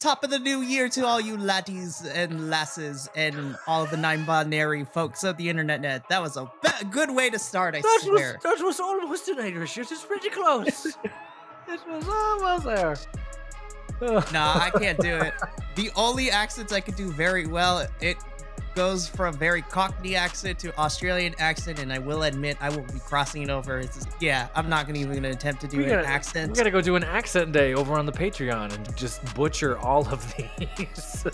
Top of the new year to all you laddies and lasses and all the non-binary folks of the internet net. That was a good way to start, I swear. That was almost an Irish. It was pretty close. It was almost there. Nah, I can't do it. The only accents I could do very well, it goes from very Cockney accent to Australian accent, and I will admit I will be crossing it over. I'm not even gonna attempt to do an accent. We gotta go do an accent day over on the Patreon and just butcher all of these.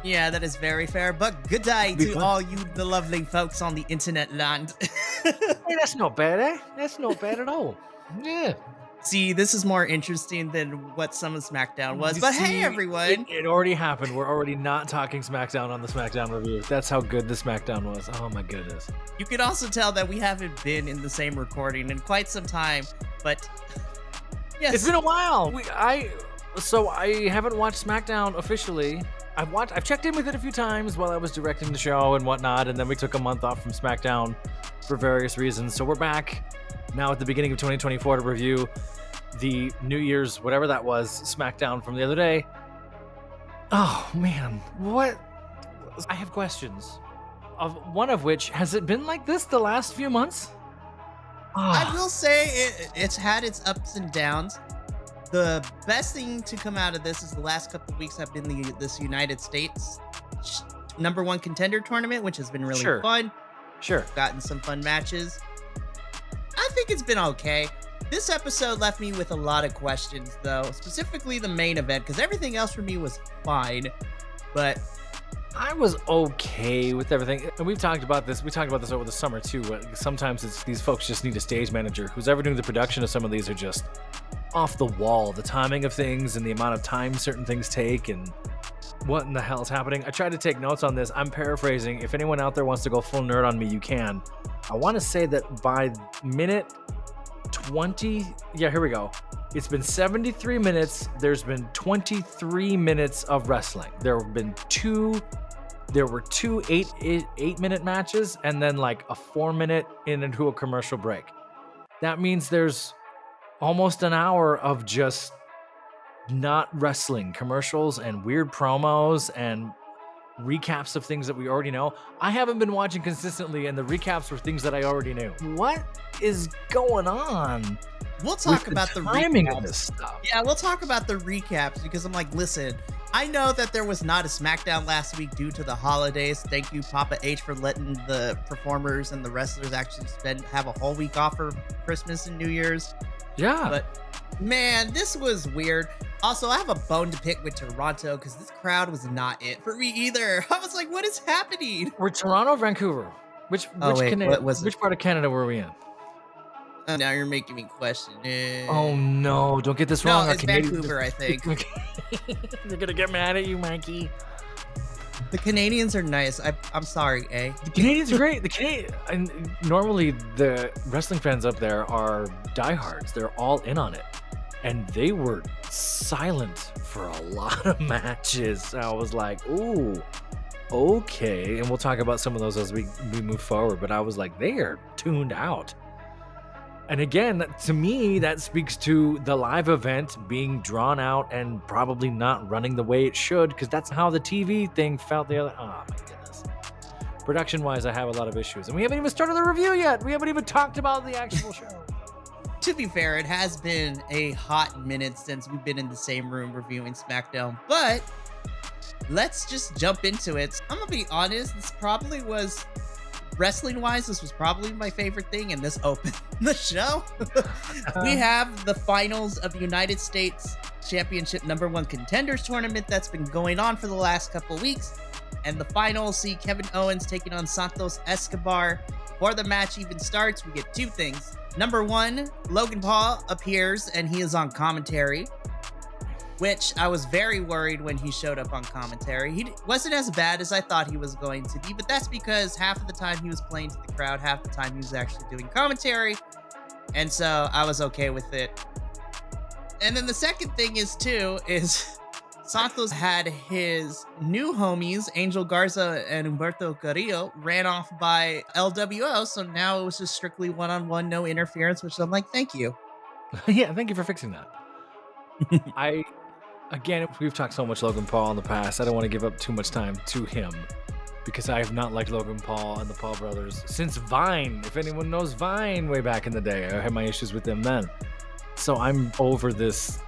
Yeah, that is very fair. But good day to all you, the lovely folks on the internet land. Hey, that's not bad, eh? That's not bad at all. Yeah. See, this is more interesting than what some of SmackDown was. But hey, everyone. It already happened. We're already not talking SmackDown on the SmackDown review. That's how good the SmackDown was. Oh, my goodness. You can also tell that we haven't been in the same recording in quite some time. But yes. It's been a while. I haven't watched SmackDown officially. I've checked in with it a few times while I was directing the show and whatnot. And then we took a month off from SmackDown for various reasons. So we're back now at the beginning of 2024 to review the New Year's, whatever that was, SmackDown from the other day. Oh, man. What? I have questions. One of which, has it been like this the last few months? I will say it's had its ups and downs. The best thing to come out of this is the last couple of weeks have been this United States #1 contender tournament, which has been really fun. Sure. Gotten some fun matches. I think it's been okay. This episode left me with a lot of questions, though, specifically the main event, because everything else for me was fine, but I was okay with everything. And we've talked about this. We talked about this over the summer, too. Sometimes these folks just need a stage manager. Who's ever doing the production of some of these are just off the wall. The timing of things and the amount of time certain things take and what in the hell is happening. I tried to take notes on this. I'm paraphrasing. If anyone out there wants to go full nerd on me, you can. I want to say that by minute 20, yeah, here we go. It's been 73 minutes. There's been 23 minutes of wrestling. There were two 8-minute matches and then like a 4-minute into a commercial break. That means there's almost an hour of just not wrestling, commercials and weird promos and recaps of things that we already know. I haven't been watching consistently, and the recaps were things that I already knew. What is going on? We'll talk about the timing recaps. Of this stuff. Yeah, we'll talk about the recaps because I'm like, listen, I know that there was not a SmackDown last week due to the holidays. Thank you, Papa H, for letting the performers and the wrestlers actually have a whole week off for Christmas and New Year's. Yeah. But man, this was weird. Also, I have a bone to pick with Toronto because this crowd was not it for me either. I was like, what is happening? We're Toronto or Vancouver? Which part of Canada were we in? Now you're making me question it. Oh no, don't get this wrong. No, it's Vancouver, I think. They're going to get mad at you, Mikey. The Canadians are nice. I'm sorry, eh? The Canadians are great. And normally the wrestling fans up there are diehards. They're all in on it. And they were silent for a lot of matches. I was like, ooh, okay. And we'll talk about some of those as we move forward. But I was like, they are tuned out. And again, to me, that speaks to the live event being drawn out and probably not running the way it should, because that's how the TV thing felt the other. Oh my goodness. Production-wise, I have a lot of issues. And we haven't even started the review yet. We haven't even talked about the actual show. To be fair, it has been a hot minute since we've been in the same room reviewing SmackDown, but let's just jump into it. I'm gonna be honest, this probably was, wrestling-wise, this was probably my favorite thing, and this opened the show. We have the finals of the United States Championship #1 Contenders Tournament that's been going on for the last couple weeks, and the finals see Kevin Owens taking on Santos Escobar. Before the match even starts, we get two things. Number one, Logan Paul appears and he is on commentary, which I was very worried when he showed up on commentary. He wasn't as bad as I thought he was going to be, but that's because half of the time he was playing to the crowd, half the time he was actually doing commentary, and so I was okay with it. And then the second thing is Santos had his new homies, Angel Garza and Humberto Carrillo, ran off by LWO, so now it was just strictly one-on-one, no interference, which I'm like, thank you. Yeah, thank you for fixing that. Again, we've talked so much Logan Paul in the past. I don't want to give up too much time to him because I have not liked Logan Paul and the Paul brothers since Vine. If anyone knows Vine way back in the day, I had my issues with them then. So I'm over this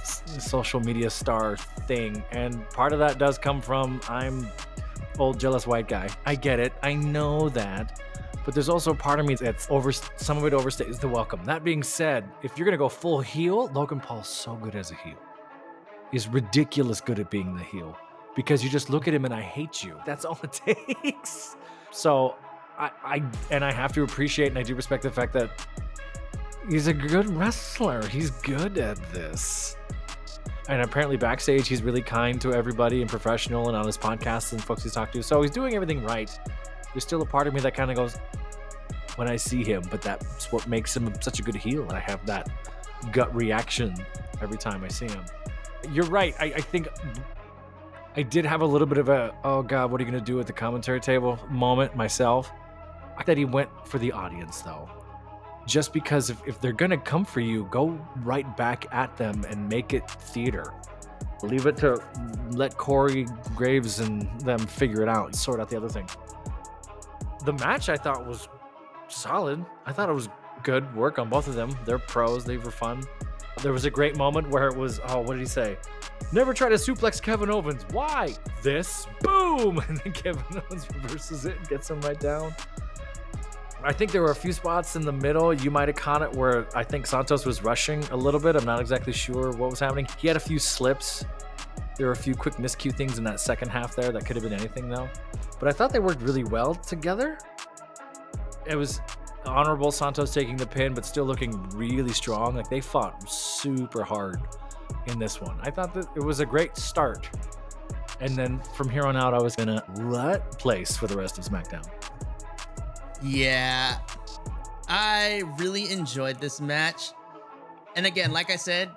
social media star thing. And part of that does come from I'm old jealous white guy. I get it. I know that. But there's also a part of me that's some of it overstays the welcome. That being said, if you're going to go full heel, Logan Paul's so good as a heel. He's ridiculous good at being the heel because you just look at him and I hate you. That's all it takes. So I have to appreciate and I do respect the fact that he's a good wrestler. He's good at this. And apparently backstage, he's really kind to everybody and professional and on his podcasts and folks he's talked to. So he's doing everything right. There's still a part of me that kind of goes when I see him, but that's what makes him such a good heel. I have that gut reaction every time I see him. You're right. I think I did have a little bit of a, oh God, what are you going to do at the commentary table moment myself. I thought he went for the audience though. Just because if they're going to come for you, go right back at them and make it theater. Leave it to let Corey Graves and them figure it out and sort out the other thing. The match I thought was solid. I thought it was good work on both of them. They're pros. They were fun. There was a great moment where it was, oh, what did he say? Never try to suplex Kevin Owens. Why? This. Boom! And then Kevin Owens reverses it and gets him right down. I think there were a few spots in the middle. You might have caught it where I think Santos was rushing a little bit. I'm not exactly sure what was happening. He had a few slips. There were a few quick miscue things in that second half there that could have been anything though. But I thought they worked really well together. It was honorable Santos taking the pin, but still looking really strong. Like they fought super hard in this one. I thought that it was a great start. And then from here on out, I was in a what place for the rest of SmackDown. Yeah, I really enjoyed this match. And again, like I said,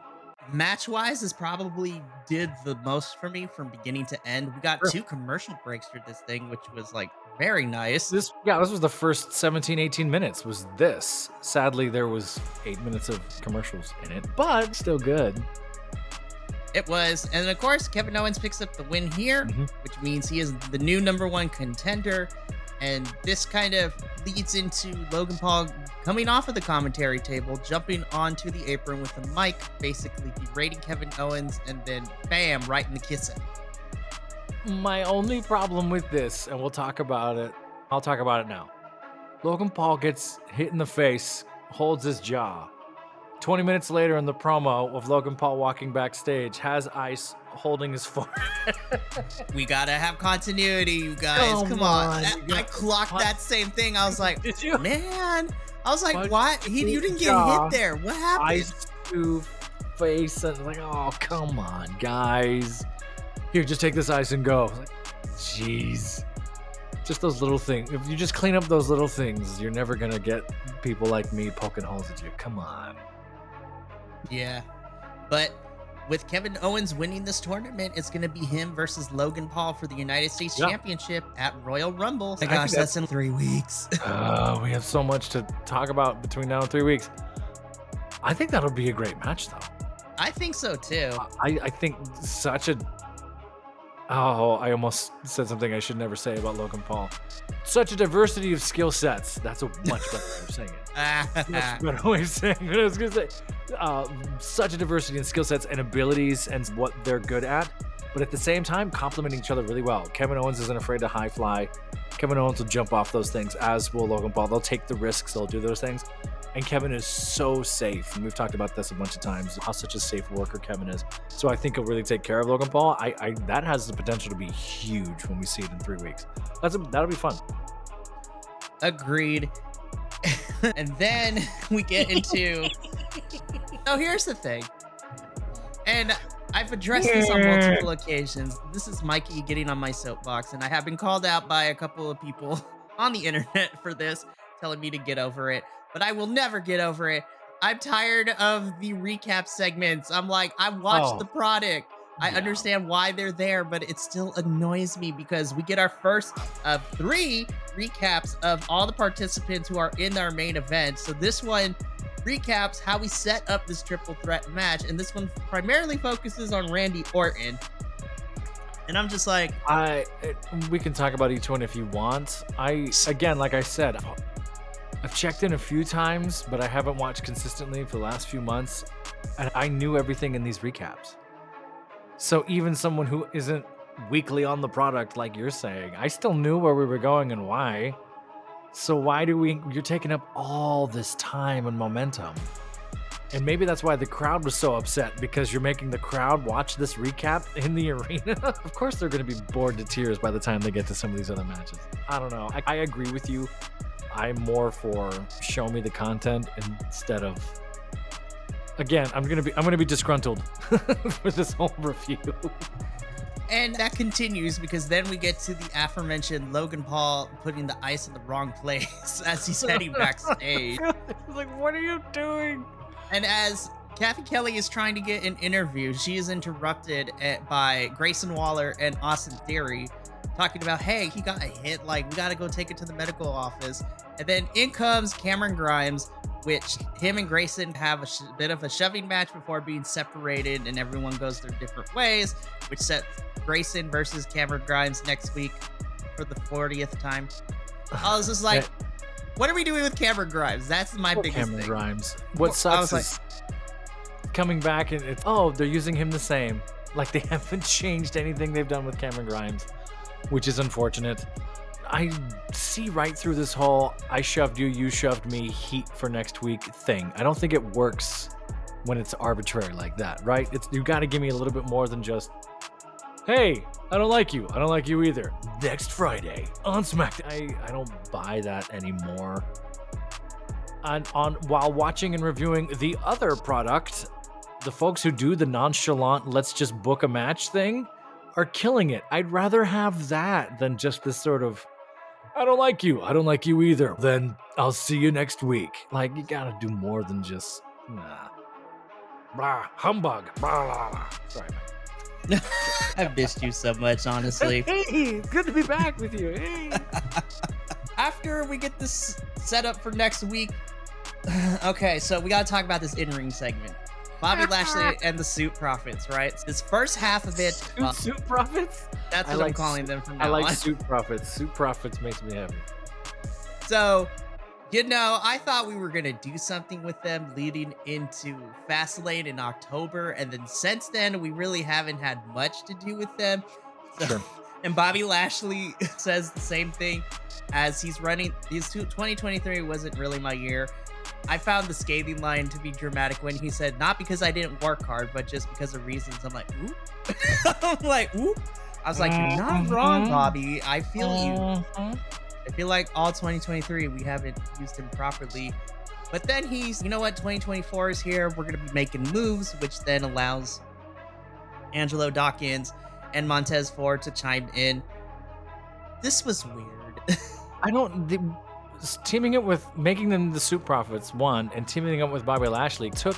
match-wise, this probably did the most for me from beginning to end. We got 2 commercial breaks for this thing, which was like very nice. This was the first 17, 18 minutes was this. Sadly, there was 8 minutes of commercials in it, but still good. It was. And of course, Kevin Owens picks up the win here, which means he is the new #1 contender. And this kind of leads into Logan Paul coming off of the commentary table, jumping onto the apron with the mic, basically berating Kevin Owens, and then bam, right in the kissing. My only problem with this, and we'll talk about it, I'll talk about it now. Logan Paul gets hit in the face, holds his jaw. 20 minutes later in the promo of Logan Paul walking backstage, has ice holding his forehead. We gotta have continuity, you guys. Come on. I clocked that same thing. I was like, did you? Man. I was like, what? You didn't get hit there. What happened? Ice to face. And like, oh, come on, guys. Here, just take this ice and go. Like, jeez. Just those little things. If you just clean up those little things, you're never gonna get people like me poking holes at you. Come on. Yeah. But with Kevin Owens winning this tournament, it's going to be him versus Logan Paul for the United States Championship at Royal Rumble. Oh my gosh, that's in 3 weeks. We have so much to talk about between now and 3 weeks. I think that'll be a great match, though. I think so, too. I think such a... Oh, I almost said something I should never say about Logan Paul. Such a diversity of skill sets. That's a much better way of saying it. Much better way of saying what I was going to say. Such a diversity in skill sets and abilities and what they're good at, but at the same time, complementing each other really well. Kevin Owens isn't afraid to high fly. Kevin Owens will jump off those things, as will Logan Paul. They'll take the risks. They'll do those things. And Kevin is so safe. And we've talked about this a bunch of times, how such a safe worker Kevin is. So I think he'll really take care of Logan Paul. That has the potential to be huge when we see it in 3 weeks. That'll be fun. Agreed. And then we get into... Now, here's the thing. And I've addressed this on multiple occasions. This is Mikey getting on my soapbox, and I have been called out by a couple of people on the internet for this, telling me to get over it. But I will never get over it. I'm tired of the recap segments. I'm like, I watched the product. I understand why they're there, but it still annoys me because we get our first of 3 recaps of all the participants who are in our main event. So this one recaps how we set up this triple threat match, and this one primarily focuses on Randy Orton. And I'm just like, we can talk about each one if you want. Again, like I said, I've checked in a few times, but I haven't watched consistently for the last few months, and I knew everything in these recaps. So even someone who isn't weekly on the product, like you're saying, I still knew where we were going and why. So why you're taking up all this time and momentum? And maybe that's why the crowd was so upset, because you're making the crowd watch this recap in the arena. Of course they're going to be bored to tears by the time they get to some of these other matches. I don't know. I agree with you. I'm more for show me the content instead of... Again, I'm gonna be disgruntled for this whole review. And that continues because then we get to the aforementioned Logan Paul putting the ice in the wrong place as he's heading backstage. Like, what are you doing? And as Kathy Kelly is trying to get an interview, she is interrupted by Grayson Waller and Austin Theory talking about, hey, he got hit, like, we gotta go take it to the medical office. And then in comes Cameron Grimes, which him and Grayson have a bit of a shoving match before being separated, and everyone goes their different ways, which sets Grayson versus Cameron Grimes next week for the 40th time. I was just like, what are we doing with Cameron Grimes? That's my biggest Cameron thing. Grimes. What sucks is coming back and it's, they're using him the same. Like, they haven't changed anything they've done with Cameron Grimes, which is unfortunate. I see right through this whole I shoved you, you shoved me, heat for next week thing. I don't think it works when it's arbitrary like that, right? You got to give me a little bit more than just, hey, I don't like you. I don't like you either. Next Friday on Smackdown. I don't buy that anymore. While watching and reviewing the other product, the folks who do the nonchalant let's just book a match thing are killing it. I'd rather have that than just this sort of, I don't like you. I don't like you either. Then I'll see you next week. Like, you gotta do more than just, blah, humbug, blah, blah, blah. Sorry, man. I've missed you so much, honestly. Hey, it's good to be back with you. Hey. After we get this set up for next week, okay, so we gotta talk about this in-ring segment. Bobby Lashley and the Suit Profits, right? This first half of it... Suit Profits? That's what I'm calling them from now on. I like Suit Profits. Suit Profits makes me happy. So, I thought we were going to do something with them leading into Fastlane in October, and then since then, we really haven't had much to do with them. So, sure. And Bobby Lashley says the same thing as he's running. 2023 wasn't really my year. I found the scathing line to be dramatic when he said, not because I didn't work hard, but just because of reasons. I'm like, ooh. I'm like, ooh. I was like, you're not wrong, Bobby. I feel you. I feel like all 2023, we haven't used him properly. But then he's, you know what? 2024 is here. We're going to be making moves, which then allows Angelo Dawkins and Montez Ford to chime in. This was weird. Teaming it with making them the Suit Profits, one, and teaming up with Bobby Lashley took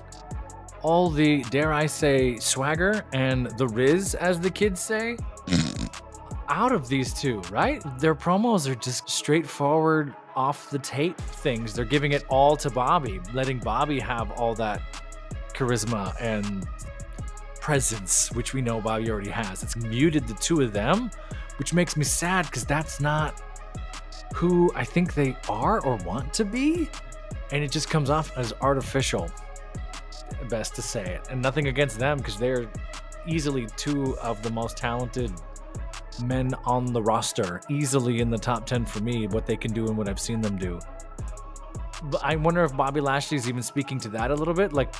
all the, dare I say, swagger and the riz, as the kids say, out of these two, right? Their promos are just straightforward, off the tape things. They're giving it all to Bobby, letting Bobby have all that charisma and presence, which we know Bobby already has. It's muted the two of them, which makes me sad because that's not who I think they are or want to be, and it just comes off as artificial, best to say it. And nothing against them, because they're easily two of the most talented men on the roster, easily in the top 10 for me, what they can do and what I've seen them do. But I wonder if Bobby Lashley's even speaking to that a little bit, like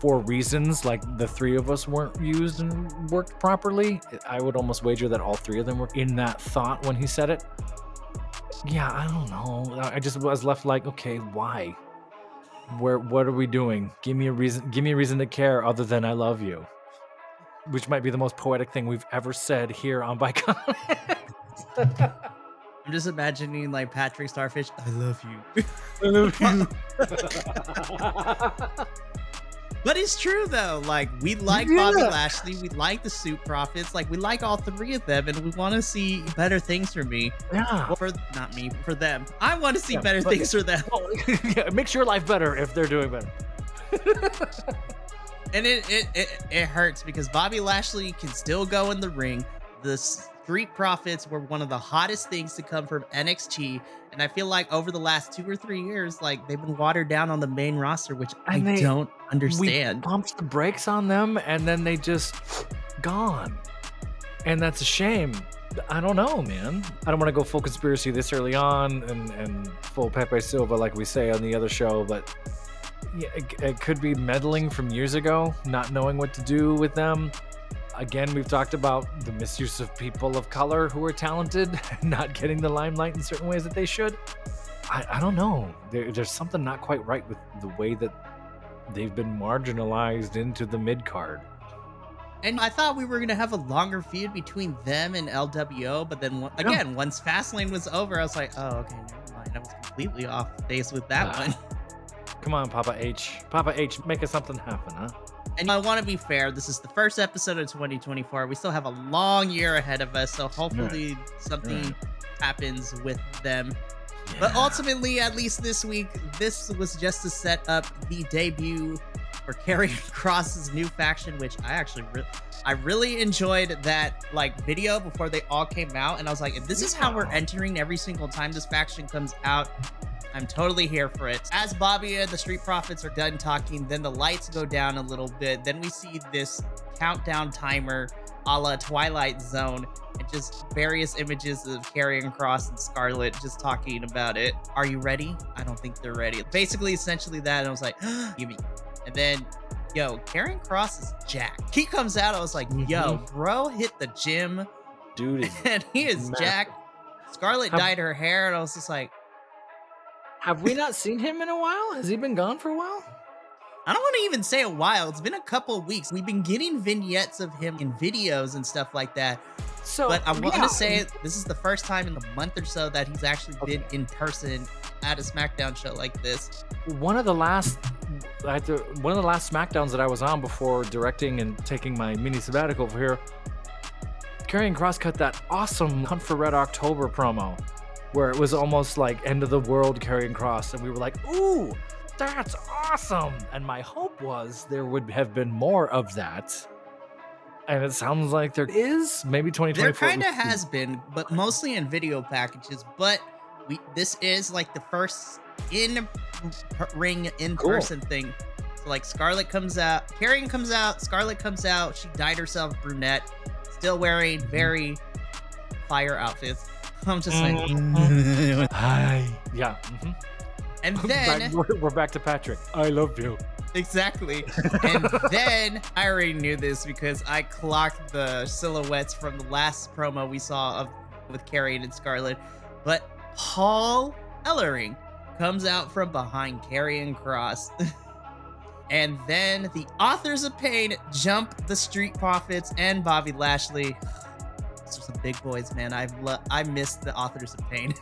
for reasons like the three of us weren't used and worked properly. I would almost wager that all three of them were in that thought when he said it. Yeah, I don't know. I just was left like, okay, why? What are we doing? Give me a reason to care other than I love you. Which might be the most poetic thing we've ever said here on Bicon. I'm just imagining like Patrick Starfish, I love you. I love you. But it's true though. Like we like Bobby Lashley, we like the Suit Profits, like we like all three of them, and we want to see better things for me. Yeah. Well, not me, for them. I want to see better things for them. Well, yeah, it makes your life better if they're doing better. And it hurts because Bobby Lashley can still go in the ring. The Street Profits were one of the hottest things to come from NXT, and I feel like over the last 2 or 3 years, like they've been watered down on the main roster, which I don't understand. We pumped the brakes on them, and then they just gone, and that's a shame. I don't know, man. I don't want to go full conspiracy this early on and full Pepe Silva like we say on the other show, but yeah, it could be meddling from years ago, not knowing what to do with them. Again, we've talked about the misuse of people of color who are talented, not getting the limelight in certain ways that they should. I don't know. There's something not quite right with the way that they've been marginalized into the mid-card. And I thought we were going to have a longer feud between them and LWO, but then again, once Fastlane was over, I was like, oh, okay, never mind. I was completely off base with that one. Come on, Papa H. Papa H, make us something happen, huh? And I want to be fair, this is the first episode of 2024. We still have a long year ahead of us, so hopefully something happens with them. Yeah. But ultimately, at least this week, this was just to set up the debut for Karrion Kross's new faction, which I really enjoyed that like video before they all came out, and I was like, if this is how we're entering every single time this faction comes out, I'm totally here for it. As Bobby and the Street Profits are done talking, then the lights go down a little bit. Then we see this countdown timer a la Twilight Zone and just various images of Karrion Kross and Scarlett just talking about it. Are you ready? I don't think they're ready. Basically, essentially that. And I was like, give me. And then, yo, Karrion Kross is jacked. He comes out. I was like, yo, bro hit the gym. Dude. And he is jacked. Scarlett dyed her hair. And I was just like, have we not seen him in a while? Has he been gone for a while? I don't want to even say a while. It's been a couple of weeks. We've been getting vignettes of him in videos and stuff like that. So, but I want to say this is the first time in a month or so that he's actually been in person at a Smackdown show like this. One of the last Smackdowns that I was on before directing and taking my mini sabbatical over here, Karrion Kross cut that awesome Hunt for Red October promo, where it was almost like end of the world Karrion Kross, and we were like, ooh, that's awesome. And my hope was there would have been more of that. And it sounds like there is, maybe 2024. There kind of has been, but mostly in video packages. But this is like the first in-ring, in-person thing. So like Scarlett comes out, Karrion comes out, Scarlett comes out. She dyed herself brunette, still wearing very fire outfits. I'm just like, hi. Yeah. And then we're back to Patrick. I love you. Exactly. And then I already knew this because I clocked the silhouettes from the last promo we saw with Karrion and Scarlett. But Paul Ellering comes out from behind Karrion Kross. And then the Authors of Pain jump the Street Profits and Bobby Lashley. Those are some big boys, man. I missed the Authors of Pain.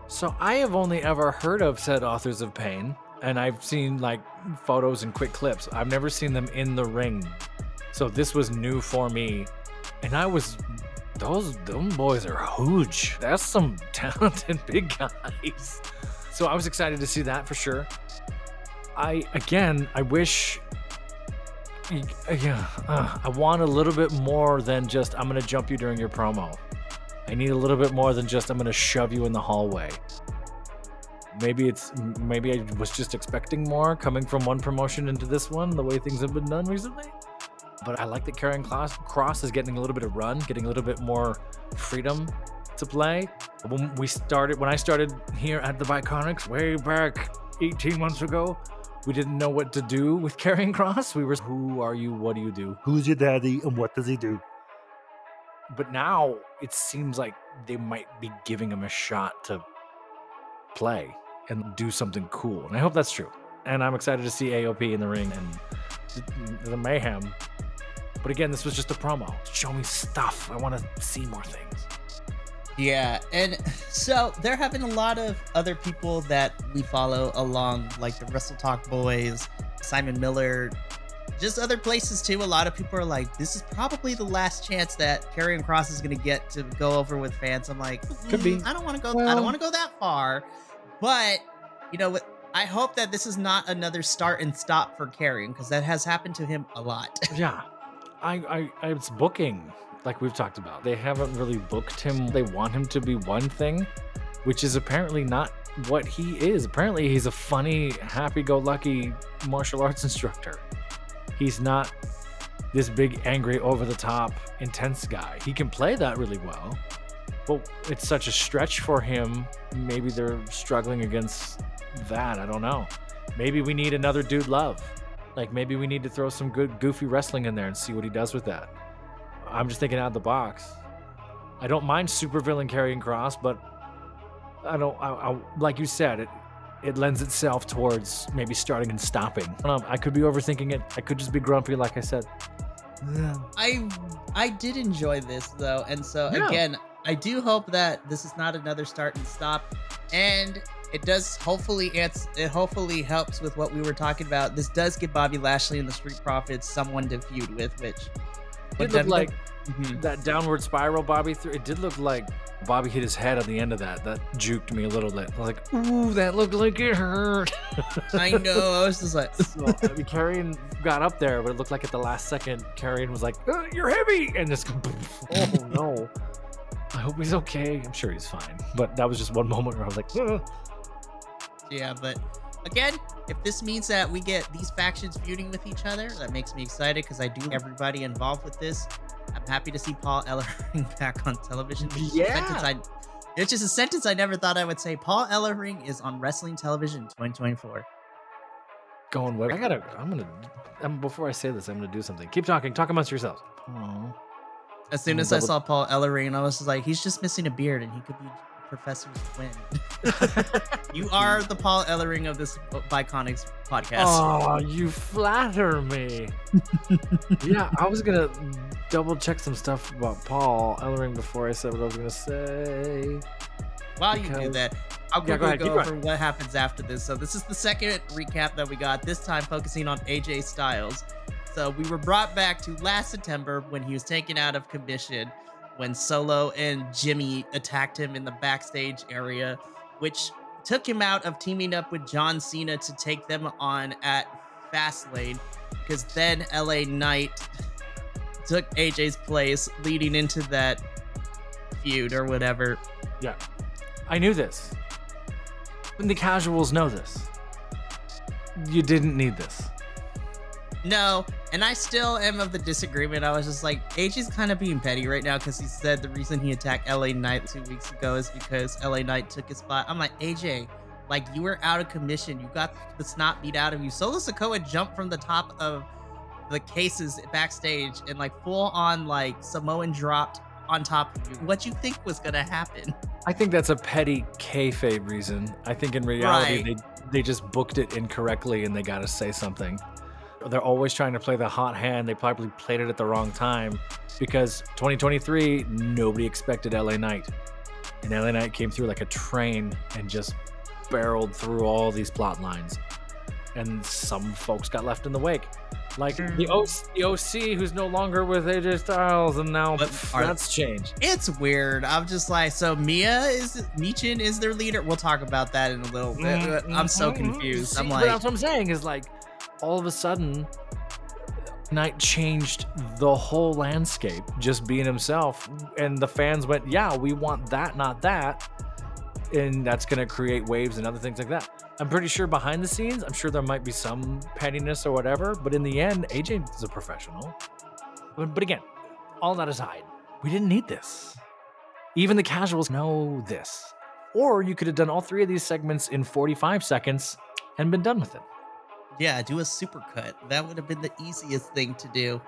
So I have only ever heard of said Authors of Pain, and I've seen like photos and quick clips. I've never seen them in the ring. So this was new for me. And them boys are huge. That's some talented big guys. So I was excited to see that for sure. I wish, I want a little bit more than just, I'm going to jump you during your promo. I need a little bit more than just, I'm going to shove you in the hallway. Maybe I was just expecting more coming from one promotion into this one, the way things have been done recently. But I like that Karrion Kross is getting a little bit of run, getting a little bit more freedom to play. When I started here at the Biconics way back 18 months ago, we didn't know what to do with Karrion Kross. We were, who are you? What do you do? Who's your daddy and what does he do? But now it seems like they might be giving him a shot to play and do something cool. And I hope that's true. And I'm excited to see AOP in the ring and the mayhem. But again, this was just a promo. Show me stuff. I want to see more things. Yeah, and so there have been a lot of other people that we follow along, like the Wrestle Talk Boys, Simon Miller, just other places too. A lot of people are like, this is probably the last chance that Karrion Kross is going to get to go over with fans. I'm like, Could be. I don't want to go. I don't want to go that far. But you know what? I hope that this is not another start and stop for Karrion, because that has happened to him a lot. Yeah, it's booking, like we've talked about. They haven't really booked him. They want him to be one thing, which is apparently not what he is. Apparently, he's a funny, happy-go-lucky martial arts instructor. He's not this big, angry, over-the-top, intense guy. He can play that really well, but it's such a stretch for him. Maybe they're struggling against that. I don't know. Maybe we need another Dude Love. Like, maybe we need to throw some good, goofy wrestling in there and see what he does with that. I'm just thinking out of the box. I don't mind supervillain Karrion Kross, but I like you said, it lends itself towards maybe starting and stopping. I could be overthinking it. I could just be grumpy, like I said. I did enjoy this though, and so again, I do hope that this is not another start and stop, and it does hopefully helps with what we were talking about. This does give Bobby Lashley and the Street Profits someone to feud with, which it looked like that downward spiral Bobby threw. It did look like Bobby hit his head at the end of that. That juked me a little bit. I was like, ooh, that looked like it hurt. I know. I was just like, Karrion got up there, but it looked like at the last second, Karrion was like, you're heavy, and just, oh no. I hope he's okay. I'm sure he's fine. But that was just one moment where I was like, Yeah, but again, if this means that we get these factions feuding with each other, that makes me excited, because I do everybody involved with this. I'm happy to see Paul Ellering back on television. Yeah. It's just a sentence I never thought I would say. Paul Ellering is on wrestling television in 2024. Going what? Before I say this, I'm gonna do something. Keep talking. Talk amongst yourselves. Aww. As soon as I saw Paul Ellering, I was just like, he's just missing a beard and he could be Professor's twin. You are the Paul Ellering of this Biconics podcast. Oh, you flatter me. Yeah, I was gonna double check some stuff about Paul Ellering before I said what I was gonna say. While you do that, I'll go over what happens after this. So this is the second recap that we got, this time focusing on AJ Styles. So we were brought back to last September when he was taken out of commission, when Solo and Jimmy attacked him in the backstage area, which took him out of teaming up with John Cena to take them on at Fastlane, because then LA Knight took AJ's place leading into that feud or whatever. Yeah, I knew this. And the casuals know this. You didn't need this. No, and I still am of the disagreement. I was just like, AJ's kind of being petty right now, because he said the reason he attacked LA Knight 2 weeks ago is because LA Knight took his spot. I'm like, AJ, like, you were out of commission. You got the snot beat out of you. Solo Sikoa jumped from the top of the cases backstage and like full on like Samoan dropped on top of you. What you think was gonna happen? I think that's a petty kayfabe reason. I think in reality, they just booked it incorrectly and they got to say something. They're always trying to play the hot hand. They probably played it at the wrong time, because 2023, nobody expected LA Knight. And LA Knight came through like a train and just barreled through all these plot lines. And some folks got left in the wake. Like the OC, who's no longer with AJ Styles, and now that's changed. It's weird. I'm just like, so Michin is their leader? We'll talk about that in a little bit. I'm so confused. I'm like, that's what I'm saying is like, all of a sudden, Knight changed the whole landscape, just being himself, and the fans went, yeah, we want that, not that, and that's going to create waves and other things like that. I'm pretty sure behind the scenes, I'm sure there might be some pettiness or whatever, but in the end, AJ is a professional. But again, all that aside, we didn't need this. Even the casuals know this. Or you could have done all three of these segments in 45 seconds and been done with it. Yeah, do a supercut. That would have been the easiest thing to do.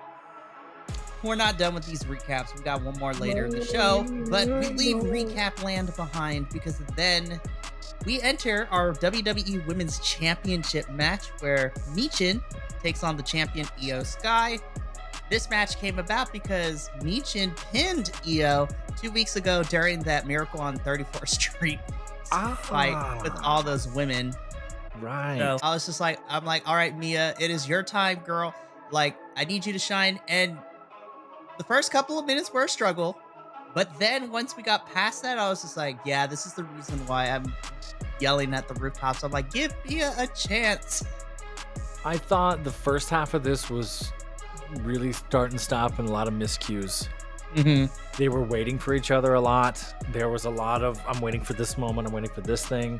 We're not done with these recaps. We got one more later in the show, but we leave recap land behind, because then we enter our WWE Women's Championship match where Michin takes on the champion Io Sky. This match came about because Michin pinned Io 2 weeks ago during that Miracle on 34th Street fight with all those women. Right. So I was just like, I'm like, all right, Mia, it is your time, girl. Like, I need you to shine. And the first couple of minutes were a struggle. But then once we got past that, I was just like, yeah, this is the reason why I'm yelling at the rooftops. I'm like, give Mia a chance. I thought the first half of this was really start and stop and a lot of miscues. They were waiting for each other a lot. There was a lot of, I'm waiting for this moment, I'm waiting for this thing.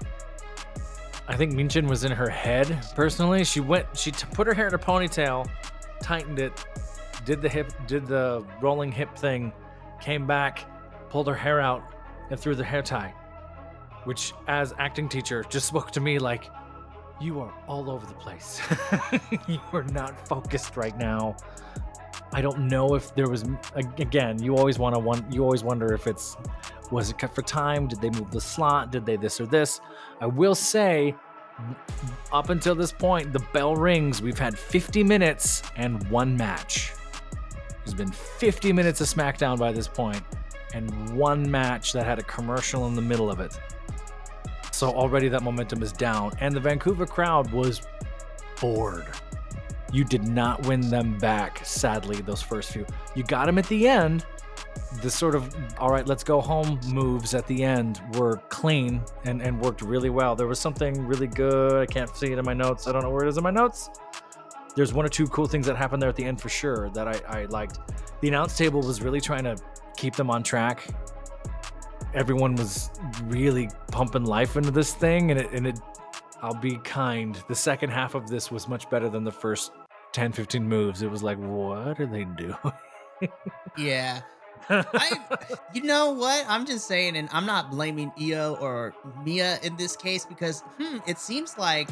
I think Michin was in her head, personally. She put her hair in a ponytail, tightened it, did the rolling hip thing, came back, pulled her hair out, and threw the hair tie. Which, as acting teacher, just spoke to me like, you are all over the place. You are not focused right now. I don't know if there was, again, you always wonder if was it cut for time? Did they move the slot? Did they this or this? I will say, up until this point, the bell rings. We've had 50 minutes and one match. There's been 50 minutes of SmackDown by this point, and one match that had a commercial in the middle of it. So already that momentum is down, and the Vancouver crowd was bored. You did not win them back, sadly, those first few. You got them at the end. The sort of, all right, let's go home moves at the end were clean and worked really well. There was something really good. I can't see it in my notes. I don't know where it is in my notes. There's one or two cool things that happened there at the end for sure that I liked. The announce table was really trying to keep them on track. Everyone was really pumping life into this thing, and it I'll be kind, the second half of this was much better than the first 10, 15 moves. It was like, what are they doing? Yeah. You know what? I'm just saying, and I'm not blaming Io or Mia in this case because it seems like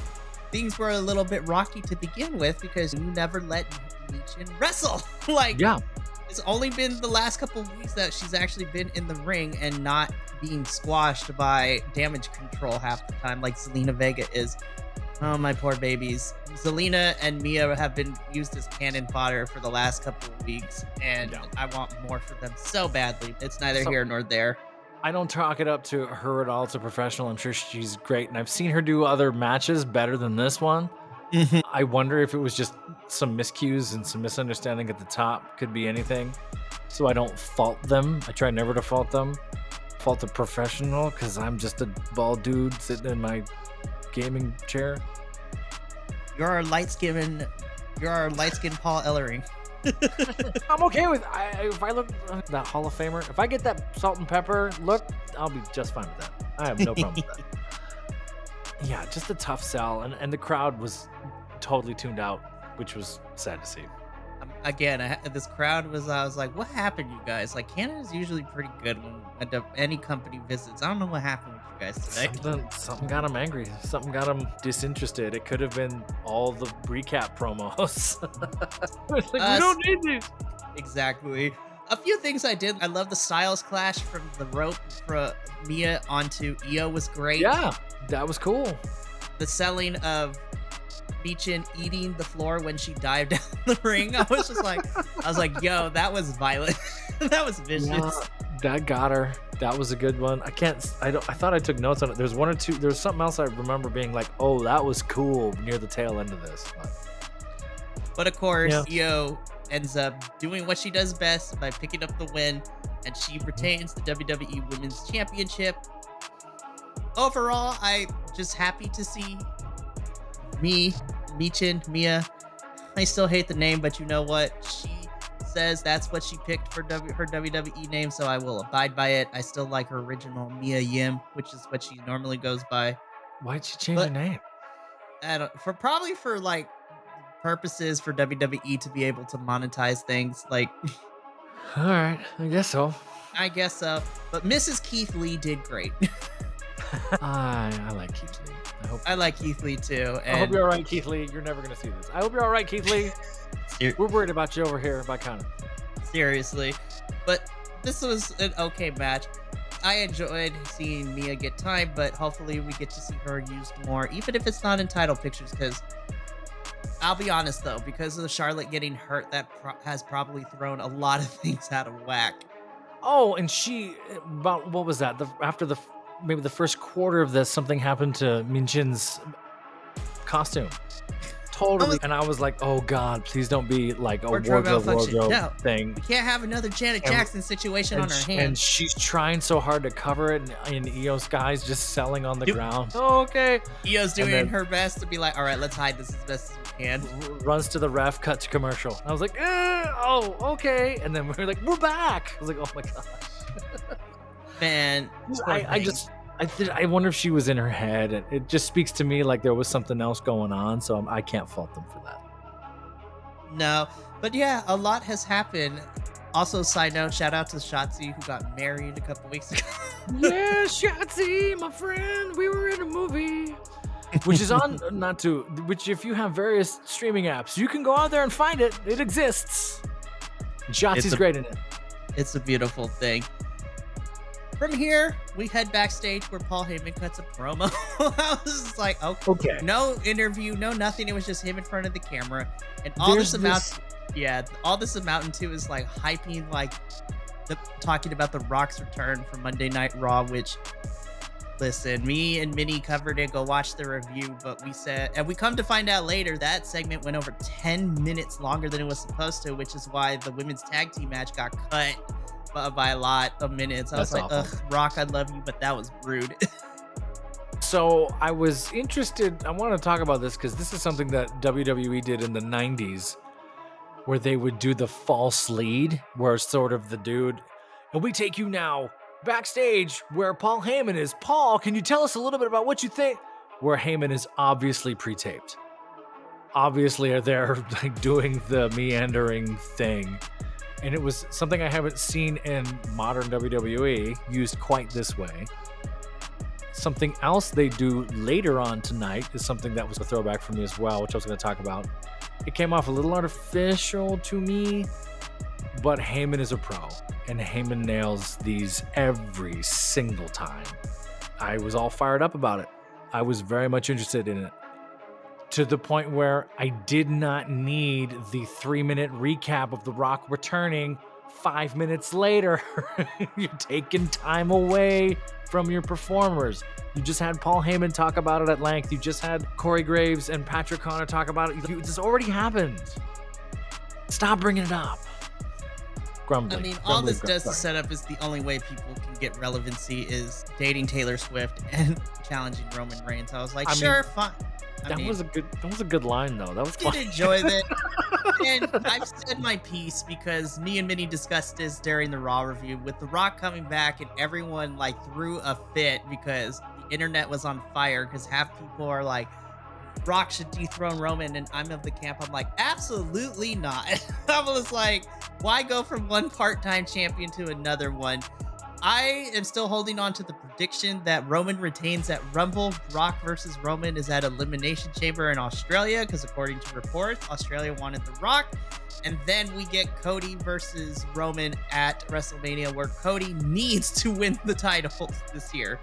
things were a little bit rocky to begin with because you never let Michin wrestle. Like, yeah. It's only been the last couple of weeks that she's actually been in the ring and not being squashed by damage control half the time like Zelina Vega is. Oh, my poor babies. Zelina and Mia have been used as cannon fodder for the last couple of weeks, and I want more for them so badly. It's neither here nor there. I don't chalk it up to her at all. It's a professional. I'm sure she's great, and I've seen her do other matches better than this one. I wonder if it was just some miscues and some misunderstanding at the top. Could be anything. So I don't fault them. I try never to fault them. Fault the professional because I'm just a bald dude sitting in my gaming chair. You're a light-skinned Paul Ellering. I'm okay with if I look that Hall of Famer. If I get that salt and pepper look, I'll be just fine with that. I have no problem with that. Yeah, just a tough sell, and the crowd was totally tuned out, which was sad to see. Again, this crowd was, I was like, what happened, you guys? Like, Canada's usually pretty good when any company visits. I don't know what happened with you guys today. Something got them angry. Something got them disinterested. It could have been all the recap promos. It's like, we don't need these. Exactly. A few things I did. I love the Styles clash from the rope for Mia onto Io was great. Yeah, that was cool. The selling of Michin eating the floor when she dived down the ring. I was like, yo, that was violent. That was vicious. Yeah, that got her. That was a good one. I thought I took notes on it. There's one or two. There's something else I remember being like, oh, that was cool near the tail end of this. But of course, Io ends up doing what she does best by picking up the win, and she retains the WWE Women's Championship. Overall, I'm just happy to see Michin, Mia. I still hate the name, but you know what? She says that's what she picked for her WWE name, so I will abide by it. I still like her original Mia Yim, which is what she normally goes by. Why'd she change her name? Probably for like purposes for WWE to be able to monetize things. Like, all right, I guess so. But Mrs. Keith Lee did great. I like Keith Lee. I like Keith Lee too. I hope you're all right, Keith Lee. You're never going to see this. I hope you're all right, Keith Lee. We're worried about you over here by Connor. Seriously. But this was an okay match. I enjoyed seeing Mia get time, but hopefully we get to see her used more, even if it's not in title pictures, because I'll be honest though, because of Charlotte getting hurt, that has probably thrown a lot of things out of whack. Oh, and what was that? Maybe the first quarter of this, something happened to Minchin's costume. Totally. And I was like, oh God, please don't be like a Wardrobe malfunction. wardrobe No. thing. We can't have another Janet Jackson situation on our hands. And she's trying so hard to cover it, and Io Sky's just selling on the ground. Oh, okay. Io's doing her best to be like, all right, let's hide this as best as we can. Runs to the ref, cut to commercial. I was like, oh, okay. And then we're like, we're back. I was like, oh my gosh. Man, I wonder if she was in her head. It just speaks to me like there was something else going on, so I can't fault them for that. No, but yeah, a lot has happened. Also, side note, shout out to Shotzi, who got married a couple weeks ago. Yeah, Shotzi, my friend, we were in a movie. Which is on, which if you have various streaming apps, you can go out there and find it. It exists. Shotzi's great in it. It's a beautiful thing. From here, we head backstage where Paul Heyman cuts a promo. I was just like, okay. No interview, no nothing. It was just him in front of the camera. And all this amounting to is like hyping, like talking about The Rock's return from Monday Night Raw, which, listen, me and Minnie covered it. Go watch the review. But we said, and we come to find out later, that segment went over 10 minutes longer than it was supposed to, which is why the women's tag team match got cut by a lot of minutes. I was like, ugh, Rock, I love you, but that was rude. So I was interested, I want to talk about this because this is something that WWE did in the 90s where they would do the false lead, where sort of the dude, and we take you now backstage where Paul Heyman is. Paul, can you tell us a little bit about what you think? Where Heyman is obviously pre-taped. Obviously they're like doing the meandering thing. And it was something I haven't seen in modern WWE used quite this way. Something else they do later on tonight is something that was a throwback for me as well, which I was going to talk about. It came off a little artificial to me, but Heyman is a pro, and Heyman nails these every single time. I was all fired up about it. I was very much interested in it. To the point where I did not need the 3-minute recap of The Rock returning 5 minutes later. You're taking time away from your performers. You just had Paul Heyman talk about it at length. You just had Corey Graves and Patrick Connor talk about it. This already happened. Stop bringing it up. Grumbling. I mean, all this does to set up is the only way people can get relevancy is dating Taylor Swift and challenging Roman Reigns. I was like, fine. That was a good line though. That was fun. I did enjoy that. And I've said my piece because me and Minnie discussed this during the Raw review with The Rock coming back and everyone like threw a fit because the internet was on fire because half people are like, Rock should dethrone Roman, and I'm of the camp. I'm like, absolutely not. I was like, why go from one part-time champion to another one? I am still holding on to the prediction that Roman retains at Rumble. Rock versus Roman is at Elimination Chamber in Australia because according to reports, Australia wanted The Rock. And then we get Cody versus Roman at WrestleMania where Cody needs to win the titles this year.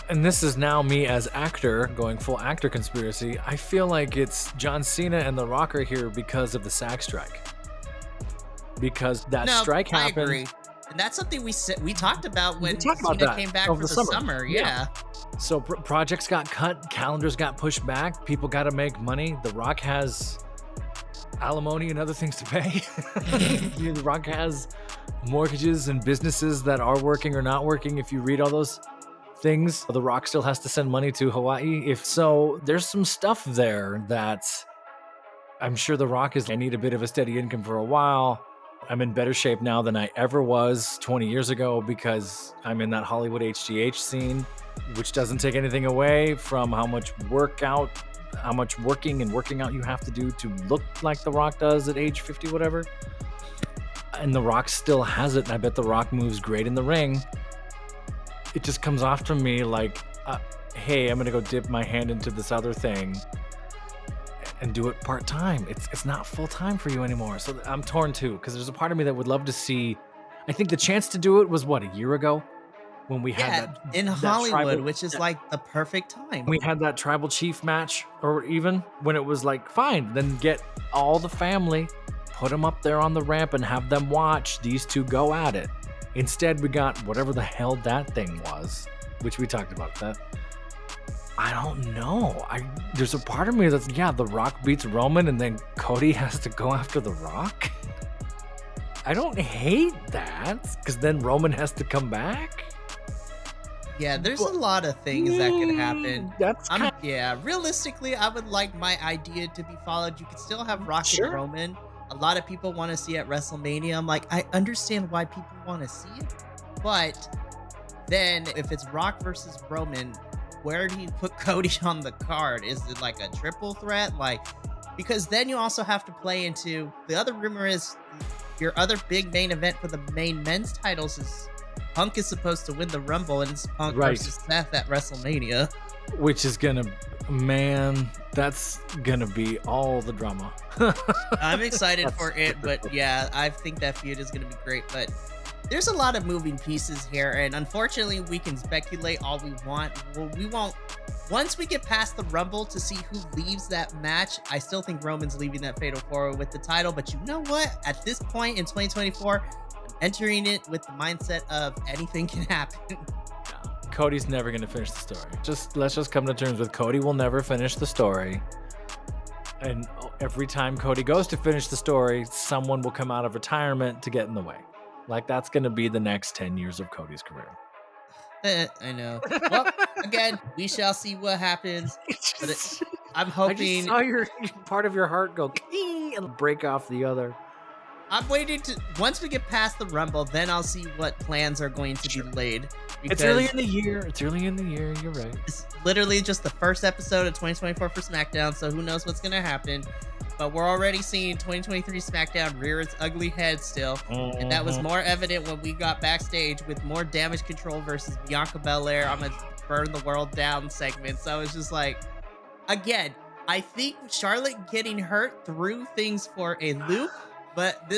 And this is now me as actor, going full actor conspiracy. I feel like it's John Cena and The Rock are here because of the SAG strike. Because that strike happened. I agree. And that's something we talked about when Cena came back for the summer. Yeah. So projects got cut, calendars got pushed back, people got to make money. The Rock has alimony and other things to pay. The Rock has mortgages and businesses that are working or not working. If you read all those things, The Rock still has to send money to Hawaii. If so, there's some stuff there that I'm sure The Rock I need a bit of a steady income for a while. I'm in better shape now than I ever was 20 years ago because I'm in that Hollywood HGH scene, which doesn't take anything away from how much working and working out you have to do to look like The Rock does at age 50, whatever. And The Rock still has it, and I bet The Rock moves great in the ring. It just comes off to me like, hey, I'm going to go dip my hand into this other thing and do it part-time. It's not full-time for you anymore. So I'm torn too, because there's a part of me that would love to see, I think the chance to do it was a year ago when we had that in Hollywood, which is like the perfect time. We had that tribal chief match, or even when it was like, fine, then get all the family, put them up there on the ramp and have them watch these two go at it. Instead, we got whatever the hell that thing was, which we talked about that. I don't know. There's a part of me that's, The Rock beats Roman and then Cody has to go after The Rock. I don't hate that because then Roman has to come back. Yeah, there's a lot of things that could happen. That's realistically, I would like my idea to be followed. You could still have Rock and Roman. A lot of people want to see it at WrestleMania. I'm like, I understand why people want to see it, but then if it's Rock versus Roman, where do you put Cody on the card? Is it like a triple threat? Because then you also have to play into the other rumor is your other big main event for the main men's titles is Punk is supposed to win the Rumble, and it's Punk versus Seth at WrestleMania. Which is that's gonna be all the drama. I'm excited for it, but yeah, I think that feud is gonna be great. But there's a lot of moving pieces here, and unfortunately, we can speculate all we want. Well, we won't. Once we get past the Rumble to see who leaves that match, I still think Roman's leaving that Fatal 4-Way with the title. But you know what? At this point in 2024, I'm entering it with the mindset of anything can happen. Cody's never going to finish the story. Let's just come to terms with Cody will never finish the story. And every time Cody goes to finish the story, someone will come out of retirement to get in the way. That's going to be the next 10 years of Cody's career. I know. Well, again, we shall see what happens. But I'm hoping. I just saw part of your heart go king and break off the other. I'm waiting to once we get past the Rumble, then I'll see what plans are going to be laid. It's early in the year. You're right. It's literally just the first episode of 2024 for Smackdown, so who knows what's gonna happen. But we're already seeing 2023 Smackdown rear its ugly head still. And that was more evident when we got backstage with more Damage Control versus Bianca Belair on a Burn the World Down segment. So I was just like, again, I think Charlotte getting hurt threw things for a loop, but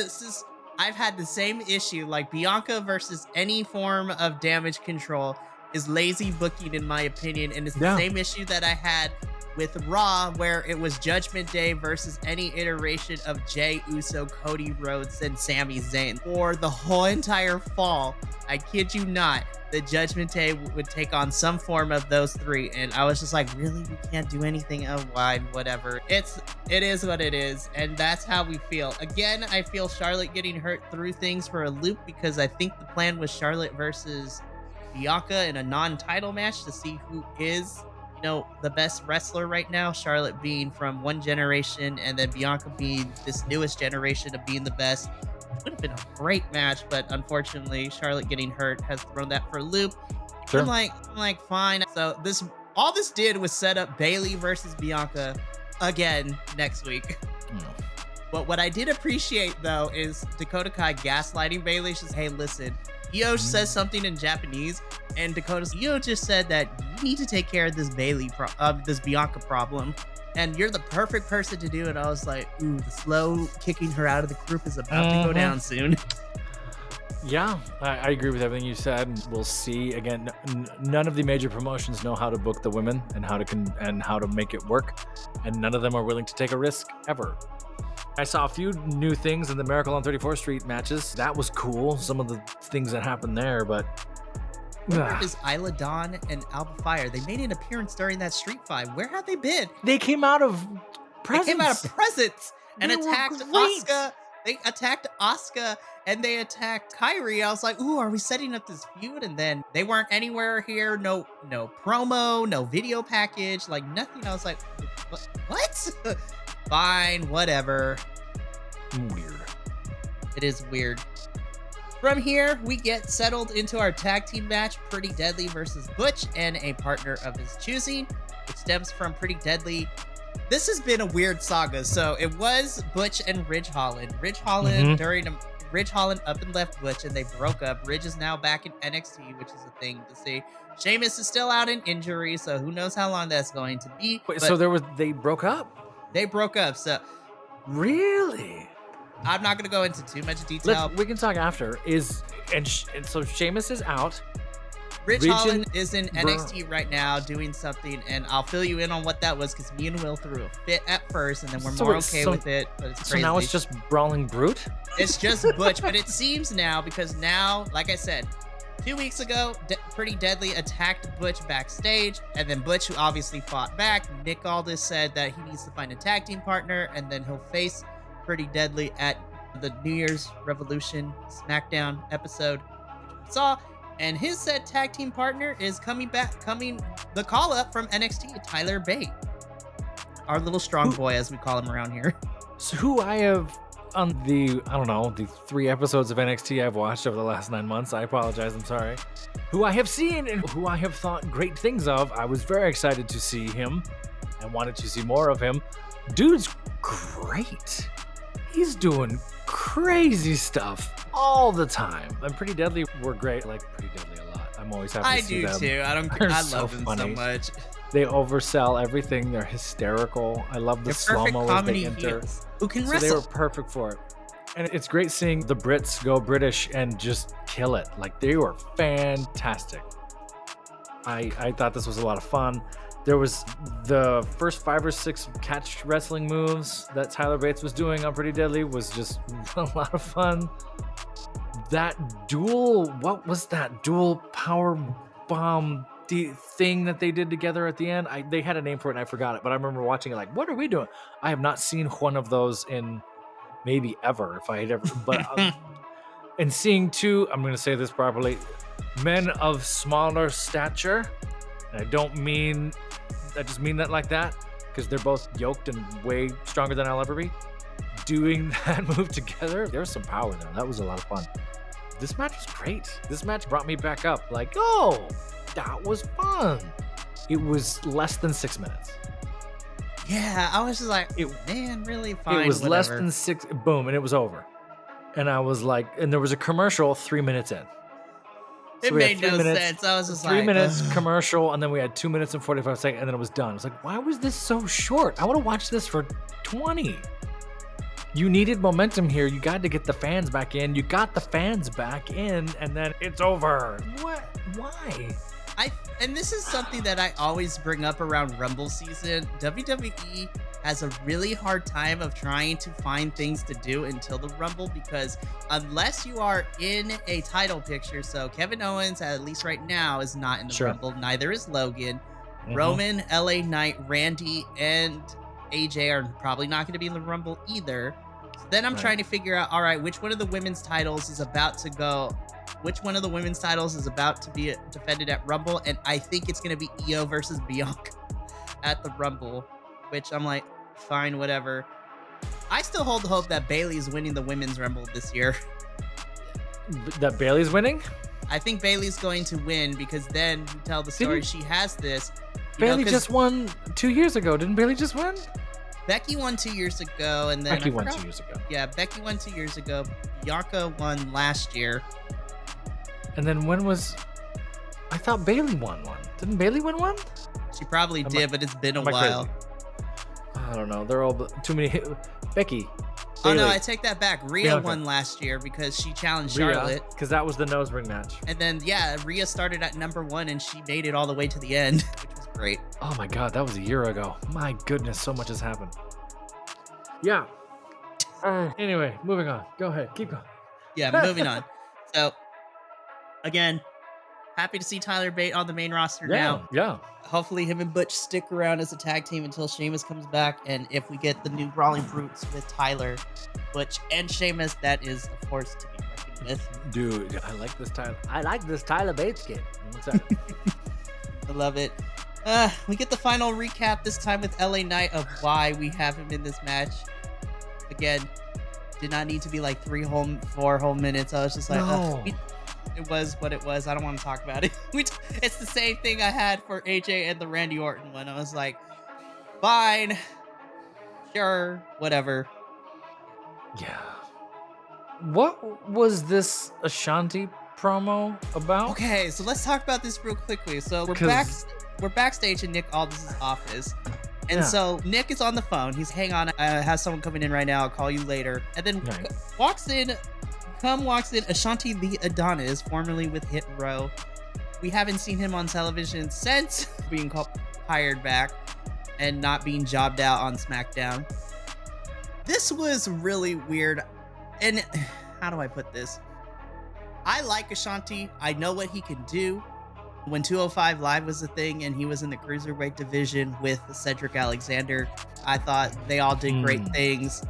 I've had the same issue. Bianca versus any form of Damage Control is lazy booking in my opinion. And it's the same issue that I had with Raw, where it was Judgment Day versus any iteration of Jey Uso, Cody Rhodes, and Sami Zayn. For the whole entire fall, I kid you not, the Judgment Day would take on some form of those three. And I was just like, really? We can't do anything wide, whatever. It is what it is. And that's how we feel. Again, I feel Charlotte getting hurt threw things for a loop because I think the plan was Charlotte versus Bianca in a non-title match to see who is the best wrestler right now, Charlotte being from one generation and then Bianca being this newest generation of being the best. It would have been a great match, but unfortunately Charlotte getting hurt has thrown that for a loop. Sure. I'm like fine. So all this did was set up Bayley versus Bianca again next week. But what I did appreciate though is Dakota Kai gaslighting Bayley. She's hey, listen, Io says something in Japanese, and Io just said that you need to take care of this this Bianca problem, and you're the perfect person to do it. I was like, ooh, the slow kicking her out of the group is about to go down soon. Yeah, I agree with everything you said. We'll see. Again, none of the major promotions know how to book the women and how to make it work, and none of them are willing to take a risk ever. I saw a few new things in the Miracle on 34th Street matches. That was cool. Some of the things that happened there, but where is Isla Dawn and Alba Fire? They made an appearance during that street fight. Where have they been? They came out of presents and attacked Asuka. They attacked Asuka and they attacked Kairi. I was like, ooh, are we setting up this feud? And then they weren't anywhere here. No promo, no video package, nothing. I was like, what? Fine, whatever. Weird. It is weird. From here, we get settled into our tag team match, Pretty Deadly versus Butch and a partner of his choosing, which stems from Pretty Deadly. This has been a weird saga. So it was Butch and Ridge Holland. Ridge Holland up and left Butch and they broke up. Ridge is now back in NXT, which is a thing to see. Sheamus is still out in injury, so who knows how long that's going to be. Wait, so they broke up? They broke up, so... Really? I'm not going to go into too much detail. We can talk after. So Sheamus is out. Ridge Holland is in NXT right now doing something, and I'll fill you in on what that was because me and Will threw a fit at first, and then we're more okay with it. But it's crazy. So now it's just Brawling Brute? It's just Butch, but it seems now, because now, like I said, 2 weeks ago, Pretty Deadly attacked Butch backstage, and then Butch, who obviously fought back, Nick Aldis said that he needs to find a tag team partner, and then he'll face Pretty Deadly at the New Year's Revolution Smackdown episode we saw. And his said tag team partner is coming the call up from NXT, Tyler Bate. Our little strong boy, as we call him around here. So who I have on the 3 episodes of NXT I've watched over the last 9 months, I apologize, I'm sorry, who I have seen and who I have thought great things of. I was very excited to see him and wanted to see more of him. Dude's great. He's doing crazy stuff all the time. And Pretty Deadly were great. I like Pretty Deadly a lot. I'm always happy to see them. I do too. I love them so much. They oversell everything. They're hysterical. I love the slow-mo as they enter. Who can so wrestle. They were perfect for it. And it's great seeing the Brits go British and just kill it. Like, they were fantastic. I thought this was a lot of fun. There was the first 5 or 6 catch wrestling moves that Tyler Bates was doing on Pretty Deadly was just a lot of fun. That what was that dual power bomb thing that they did together at the end? They had a name for it and I forgot it, but I remember watching it like, what are we doing? I have not seen one of those in maybe ever, if I had ever, but and seeing 2, I'm going to say this properly, men of smaller stature, and I just mean that like that, because they're both yoked and way stronger than I'll ever be, doing that move together. There's some power there. That was a lot of fun. This match was great. This match brought me back up. Like, oh, that was fun. It was less than 6 minutes. Yeah, I was just like, man, really fine. It was whatever. less than 6, boom, and it was over. And I was like, and there was a commercial 3 minutes in. It made no sense. I was just like, 3 minutes commercial, and then we had 2 minutes and 45 seconds, and then it was done. It's like, why was this so short? I want to watch this for 20. You needed momentum here. You got to get the fans back in. You got the fans back in, and then it's over. What? Why? And this is something that I always bring up around Rumble season. WWE has a really hard time of trying to find things to do until the Rumble, because unless you are in a title picture, so Kevin Owens, at least right now, is not in the Rumble. Neither is Logan. Roman, LA Knight, Randy, and AJ are probably not going to be in the Rumble either. So then I'm trying to figure out, all right, which one of the women's titles is about to go? Which one of the women's titles is about to be defended at Rumble? And I think it's going to be Io versus Bianca at the Rumble, which I'm like, fine, whatever. I still hold the hope that Bayley's winning the women's Rumble this year. That Bayley's winning? I think Bayley's going to win, because then you tell the story she has this. Bayley just won 2 years ago. Didn't Bayley just win? Becky won 2 years ago, and then Becky won 2 years ago. Yeah, Becky won 2 years ago. Bianca won last year. And then when was... I thought Bayley won one. Didn't Bayley win one? She probably did, but it's been a while. I don't know. They're all too many. Becky. Oh, no, I take that back. Rhea won last year because she challenged Charlotte. Because that was the nose ring match. And then, yeah, Rhea started at number 1 and she made it all the way to the end, which was great. Oh my God, that was a year ago. My goodness, so much has happened. Yeah. Anyway, moving on. Go ahead. Keep going. Yeah, moving on. So, again, happy to see Tyler Bate on the main roster now. Yeah. Hopefully him and Butch stick around as a tag team until Sheamus comes back. And if we get the new Brawling Brutes with Tyler, Butch, and Sheamus, that is a force to be reckoned with. Dude, I like this Tyler Bates kid. What's that? I love it. We get the final recap, this time with LA Knight, of why we have him in this match. Again, did not need to be like 4 whole minutes. I was just like, it was what it was. I don't want to talk about it. It's the same thing I had for AJ and the Randy Orton one. I was like, fine, sure, whatever. Yeah. What was this Ashanti promo about? Okay, so let's talk about this real quickly. So we're backstage in Nick Aldis' office. And so Nick is on the phone. He's, hang on, I have someone coming in right now. I'll call you later. And then walks in Ashanti the Adonis, formerly with Hit Row. We haven't seen him on television since being hired back and not being jobbed out on Smackdown. This was really weird. And how do I put this? I like Ashanti. I know what he can do. When 205 Live was a thing and he was in the cruiserweight division with Cedric Alexander, I thought they all did great things.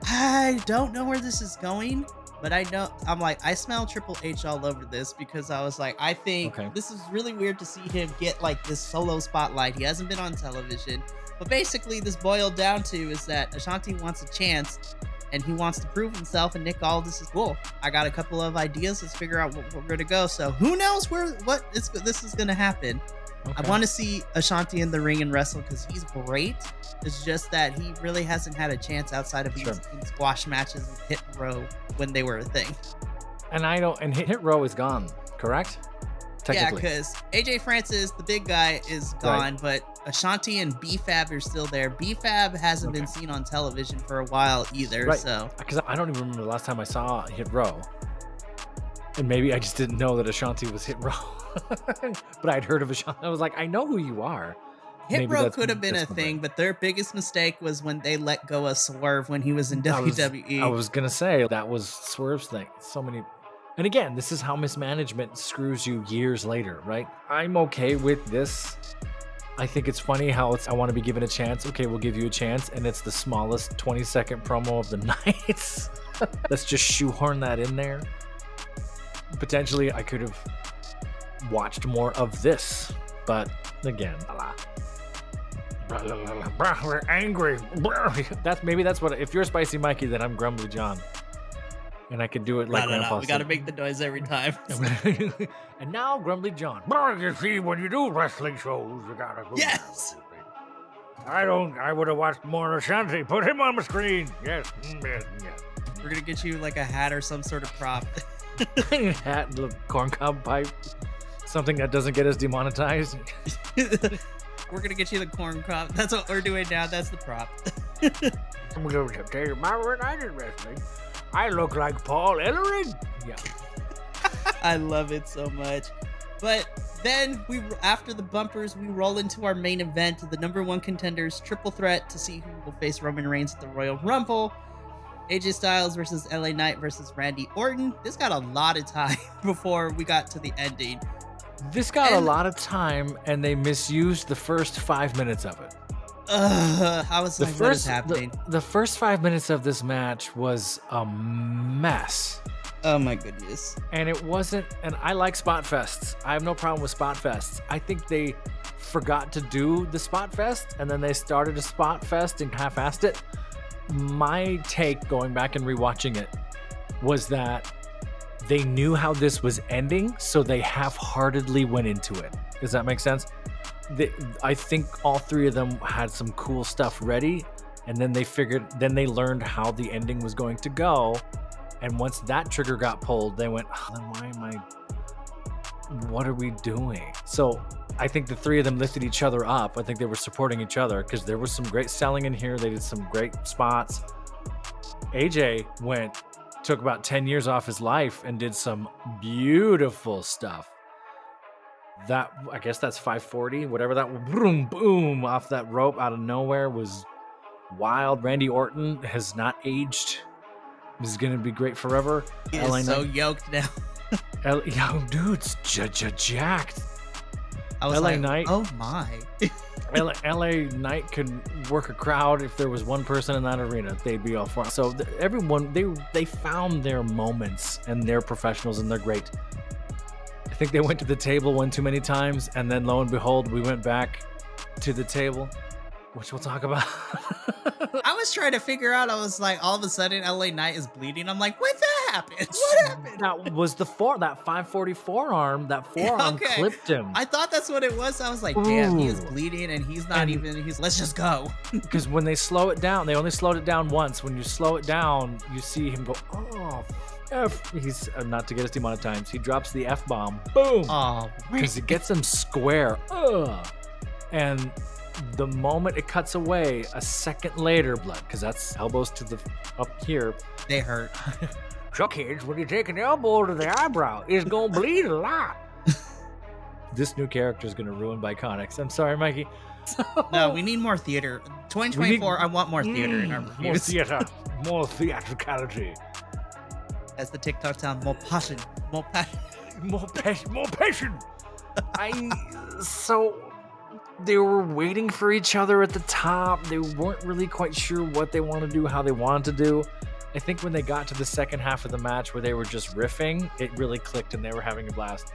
I don't know where this is going, but I smell Triple H all over this, because I was like, I think this is really weird to see him get like this solo spotlight. He hasn't been on television, but basically this boiled down to is that Ashanti wants a chance and he wants to prove himself, and Nick Aldis is cool. I got a couple of ideas. Let's figure out what we're going to go. So who knows this is going to happen. I want to see Ashanti in the ring and wrestle because he's great. It's just that he really hasn't had a chance outside of these squash matches with Hit Row when they were a thing. And Hit Row is gone, correct? Yeah, because AJ Francis, the big guy, is gone, but Ashanti and B-Fab are still there. B-Fab hasn't been seen on television for a while either. So because I don't even remember the last time I saw Hit Row. And maybe I just didn't know that Ashanti was Hit Row. But I'd heard of Ashanti. I was like, I know who you are. Hit Row could have been a thing, but their biggest mistake was when they let go of Swerve when he was in WWE. I was going to say, that was Swerve's thing. And again, this is how mismanagement screws you years later, right? I'm okay with this. I think it's funny how I want to be given a chance. Okay, we'll give you a chance. And it's the smallest 20-second promo of the night. Let's just shoehorn that in there. Potentially, I could have watched more of this. But again, we're angry. That's what, if you're Spicy Mikey, then I'm Grumbly John. And I could do it like Grandpa. We got to make the noise every time. And now Grumbly John. You see, when you do wrestling shows, you gotta go. Yes. I would have watched more of Ashanti. Put him on the screen. Yes. We're gonna get you like a hat or some sort of prop. Hat, little corncob pipe, something that doesn't get us demonetized. We're gonna get you the corn crop. That's what we're doing now. That's the prop. I'm going to tell you, when I did wrestling, I look like Paul Ellering. Yeah. I love it so much. But then after the bumpers, we roll into our main event, the number one contenders triple threat to see who will face Roman Reigns at the Royal Rumble. AJ Styles versus LA Knight versus Randy Orton. This got a lot of time before we got to the ending. This got a lot of time, and they misused the first 5 minutes of it. I was like, what is happening? The first 5 minutes of this match was a mess. Oh my goodness. And it wasn't, and I like spot fests. I have no problem with spot fests. I think they forgot to do the spot fest, and then they started a spot fest and half-assed it. My take, going back and rewatching it, was that they knew how this was ending, so they half-heartedly went into it. Does that make sense? I think all three of them had some cool stuff ready, and then they learned how the ending was going to go. And once that trigger got pulled, they went, oh, then what are we doing? So I think the three of them lifted each other up. I think they were supporting each other because there was some great selling in here. They did some great spots. AJ took about 10 years off his life and did some beautiful stuff. That, I guess that's 540, whatever that, boom, boom, off that rope out of nowhere was wild. Randy Orton has not aged. He's going to be great forever. He is so yoked now. Yo, dude's jacked. I was like, Knight, oh my. LA Knight could work a crowd. If there was one person in that arena, they'd be all for it. So everyone, they found their moments, and they're professionals and they're great. I think they went to the table one too many times, and then lo and behold, we went back to the table, which we'll talk about. I was trying to figure out, I was like, all of a sudden LA Knight is bleeding. I'm like, when that happened? What happened? That was that 540 forearm. That forearm clipped him. I thought that's what it was. I was like, damn, he is bleeding and he's not let's just go. Because when they slow it down, they only slowed it down once. When you slow it down, you see him go, oh, F. He's, not to get us demonetized, he drops the F-bomb. Boom. Oh, because it gets him square. And the moment it cuts away, a second later, blood, because that's elbows to the up here. They hurt. So kids, when you take an elbow to the eyebrow, it's gonna bleed a lot. This new character is gonna ruin Biconics. I'm sorry, Mikey. No, we need more theater. 2024, I want more theater in our reviews. More theater, more theatricality. As the TikTok sound, more passion, more passion. More passion. So they were waiting for each other at the top. They weren't really quite sure what they want to do, how they wanted to do. I think when they got to the second half of the match where they were just riffing, it really clicked and they were having a blast.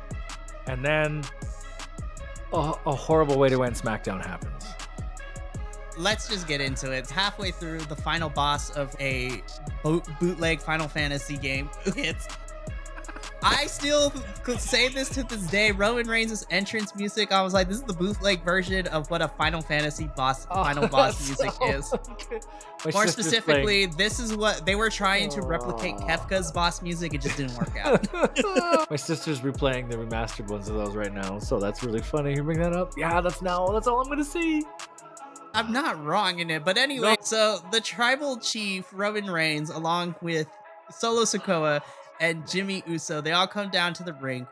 And then a horrible way to end SmackDown happens. Let's just get into it. It's halfway through the final boss of a bootleg Final Fantasy game. I still could say this to this day. Roman Reigns' entrance music, I was like, this is the bootleg version of what a Final Fantasy final boss music is. More specifically, this is what they were trying to replicate Kefka's boss music. It just didn't work out. My sister's replaying the remastered ones of those right now, so that's really funny. You bring that up? Yeah, that's all I'm gonna see. I'm not wrong in it, but anyway, so the tribal chief, Roman Reigns, along with Solo Sikoa and Jimmy Uso, they all come down to the ring,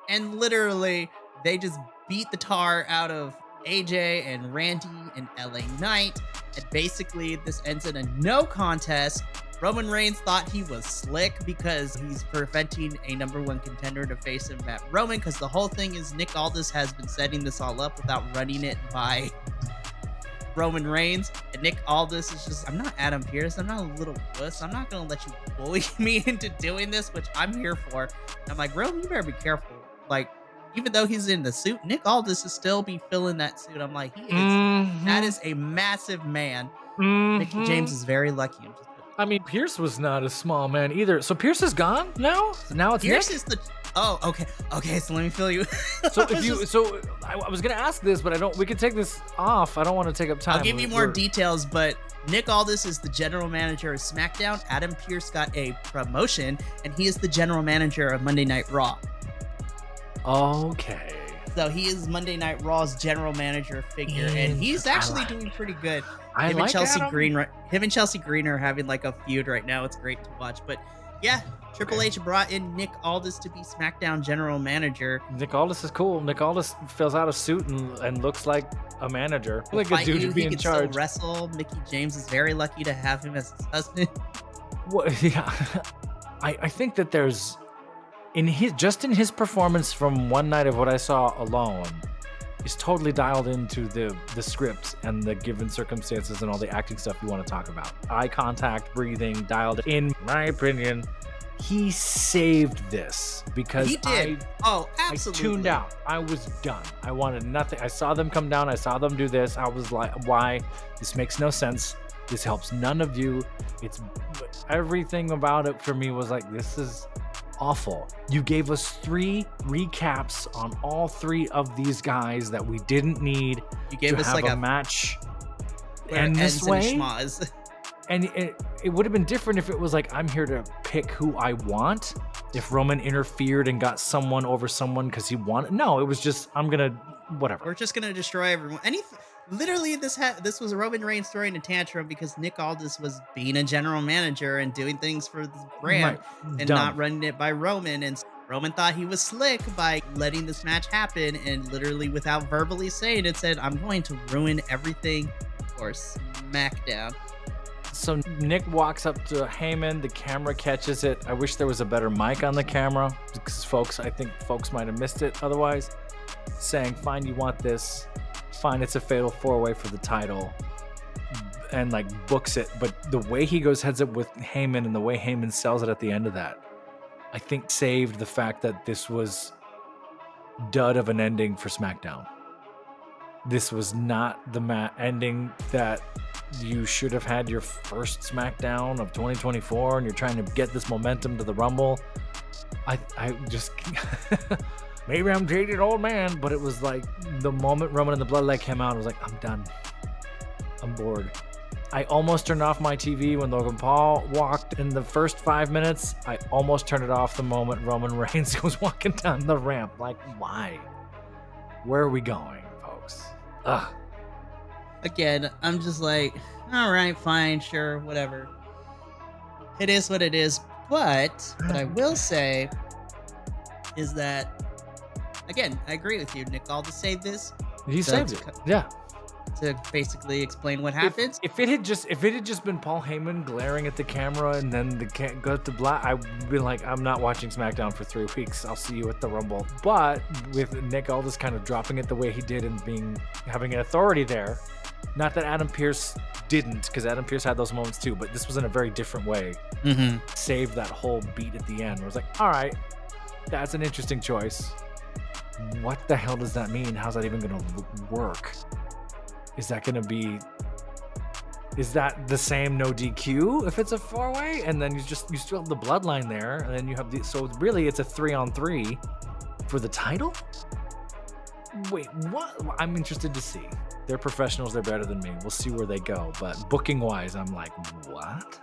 and literally, they just beat the tar out of AJ and Randy and LA Knight, and basically, this ends in a no contest. Roman Reigns thought he was slick because he's preventing a #1 contender to face him at Roman, because the whole thing is Nick Aldis has been setting this all up without running it by Roman Reigns, and Nick Aldis is just, I'm not Adam Pearce, I'm not a little wuss, I'm not gonna let you bully me into doing this, which I'm here for. And I'm like, Roman, you better be careful. Like, even though he's in the suit, Nick Aldis will still be filling that suit. I'm like, that is a massive man. Mickey James is very lucky. I mean, Pierce was not a small man either. So Pierce is gone now? Now it's Pierce Nick? is the... Oh, okay. So let me fill you. I was gonna ask this, but we can take this off. I don't want to take up time. I'll give you more details, but Nick Aldis is the general manager of SmackDown. Adam Pearce got a promotion, and he is the general manager of Monday Night Raw. Okay. So he is Monday Night Raw's general manager figure, and he's actually doing pretty good. Him and Chelsea Green are having like a feud right now. It's great to watch. But yeah, Triple H brought in Nick Aldis to be SmackDown general manager. Nick Aldis is cool. Nick Aldis fills out a suit and looks like a manager. Like a dude to be in charge. Still wrestle. Mickey James is very lucky to have him as his husband. Well, yeah, I think that there's in his performance from one night of what I saw alone, he's totally dialed into the script and the given circumstances and all the acting stuff you want to talk about. Eye contact, breathing, dialed in. My opinion, he saved this because he did. Absolutely. I tuned out. I was done. I wanted nothing. I saw them come down. I saw them do this. I was like, why? This makes no sense. This helps none of you. It's everything about it for me was like, this is awful. You gave us 3 recaps on all 3 of these guys that we didn't need. You gave us like a match and this way. And it would have been different if it was like, I'm here to pick who I want. If Roman interfered and got someone over someone because he wanted. No, it was just, whatever. We're just gonna destroy everyone. Literally, this was Roman Reigns throwing a tantrum because Nick Aldis was being a general manager and doing things for the brand and not running it by Roman. And Roman thought he was slick by letting this match happen, and literally without verbally saying it, said, I'm going to ruin everything for SmackDown. So Nick walks up to Heyman, the camera catches it. I wish there was a better mic on the camera because I think folks might have missed it otherwise. Saying, fine, you want this. Fine, it's a fatal 4-way for the title. And like books it. But the way he goes heads up with Heyman and the way Heyman sells it at the end of that, I think saved the fact that this was dud of an ending for SmackDown. This was not the ending that you should have had your first SmackDown of 2024, and you're trying to get this momentum to the Rumble. I just maybe I'm jaded old man, but it was like the moment Roman and the Bloodline came out, I was like, I'm done. I'm bored. I almost turned off my TV when Logan Paul walked in the first 5 minutes. I almost turned it off the moment Roman Reigns was walking down the ramp. Like, why? Where are we going, folks? Ugh. Again, I'm just like, all right, fine, sure, whatever. It is what it is. But what I will say is that, again, I agree with you. Nick Aldis saved this. He saved it. Yeah. to basically explain what happens. If it had just been Paul Heyman glaring at the camera and then the go to black, I would be like, I'm not watching SmackDown for 3 weeks. I'll see you at the Rumble. But with Nick Aldis kind of dropping it the way he did and having an authority there, not that Adam Pearce didn't, because Adam Pearce had those moments too, but this was in a very different way. Saved that whole beat at the end. Where it was like, all right, that's an interesting choice. What the hell does that mean? How's that even going to work? Is that the same no DQ if it's a 4-way? And then you still have the bloodline there, and then you have so really it's a 3-on-3 for the title? Wait, what? I'm interested to see. They're professionals, they're better than me. We'll see where they go. But booking wise, I'm like, what?